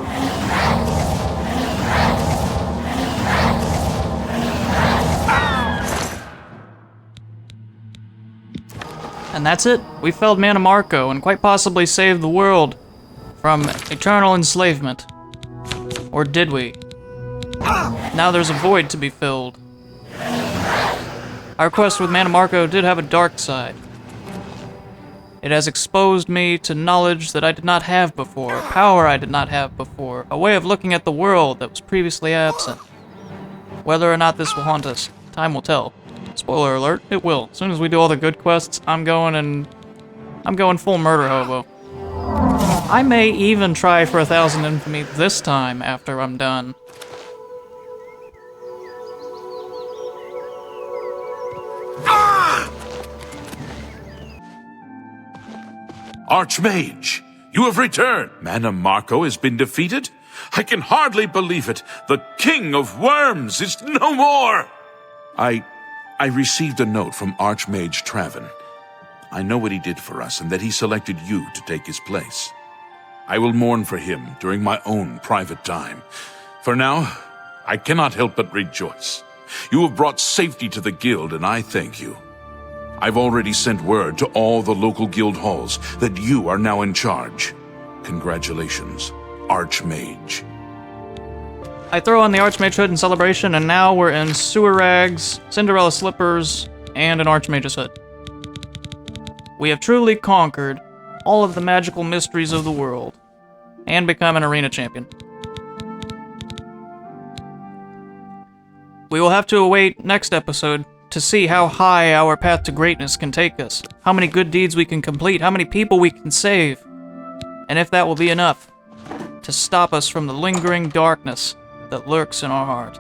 And that's it. We felled Mannimarco and quite possibly saved the world from eternal enslavement. Or did we? Now there's a void to be filled. Our quest with Mannimarco did have a dark side. It has exposed me to knowledge that I did not have before, power I did not have before, a way of looking at the world that was previously absent. Whether or not this will haunt us, time will tell. Spoiler alert, it will. As soon as we do all the good quests, I'm going full murder hobo. I may even try for 1,000 infamy this time after I'm done. Archmage, you have returned. Mannimarco has been defeated? I can hardly believe it. The King of Worms is no more! I received a note from Archmage Traven. I know what he did for us and that he selected you to take his place. I will mourn for him during my own private time. For now, I cannot help but rejoice. You have brought safety to the guild, and I thank you. I've already sent word to all the local guild halls that you are now in charge. Congratulations, Archmage. I throw on the Archmage hood in celebration, and now we're in sewer rags, Cinderella slippers, and an Archmage's hood. We have truly conquered all of the magical mysteries of the world, and become an arena champion. We will have to await next episode to see how high our path to greatness can take us, how many good deeds we can complete, how many people we can save, and if that will be enough to stop us from the lingering darkness that lurks in our heart.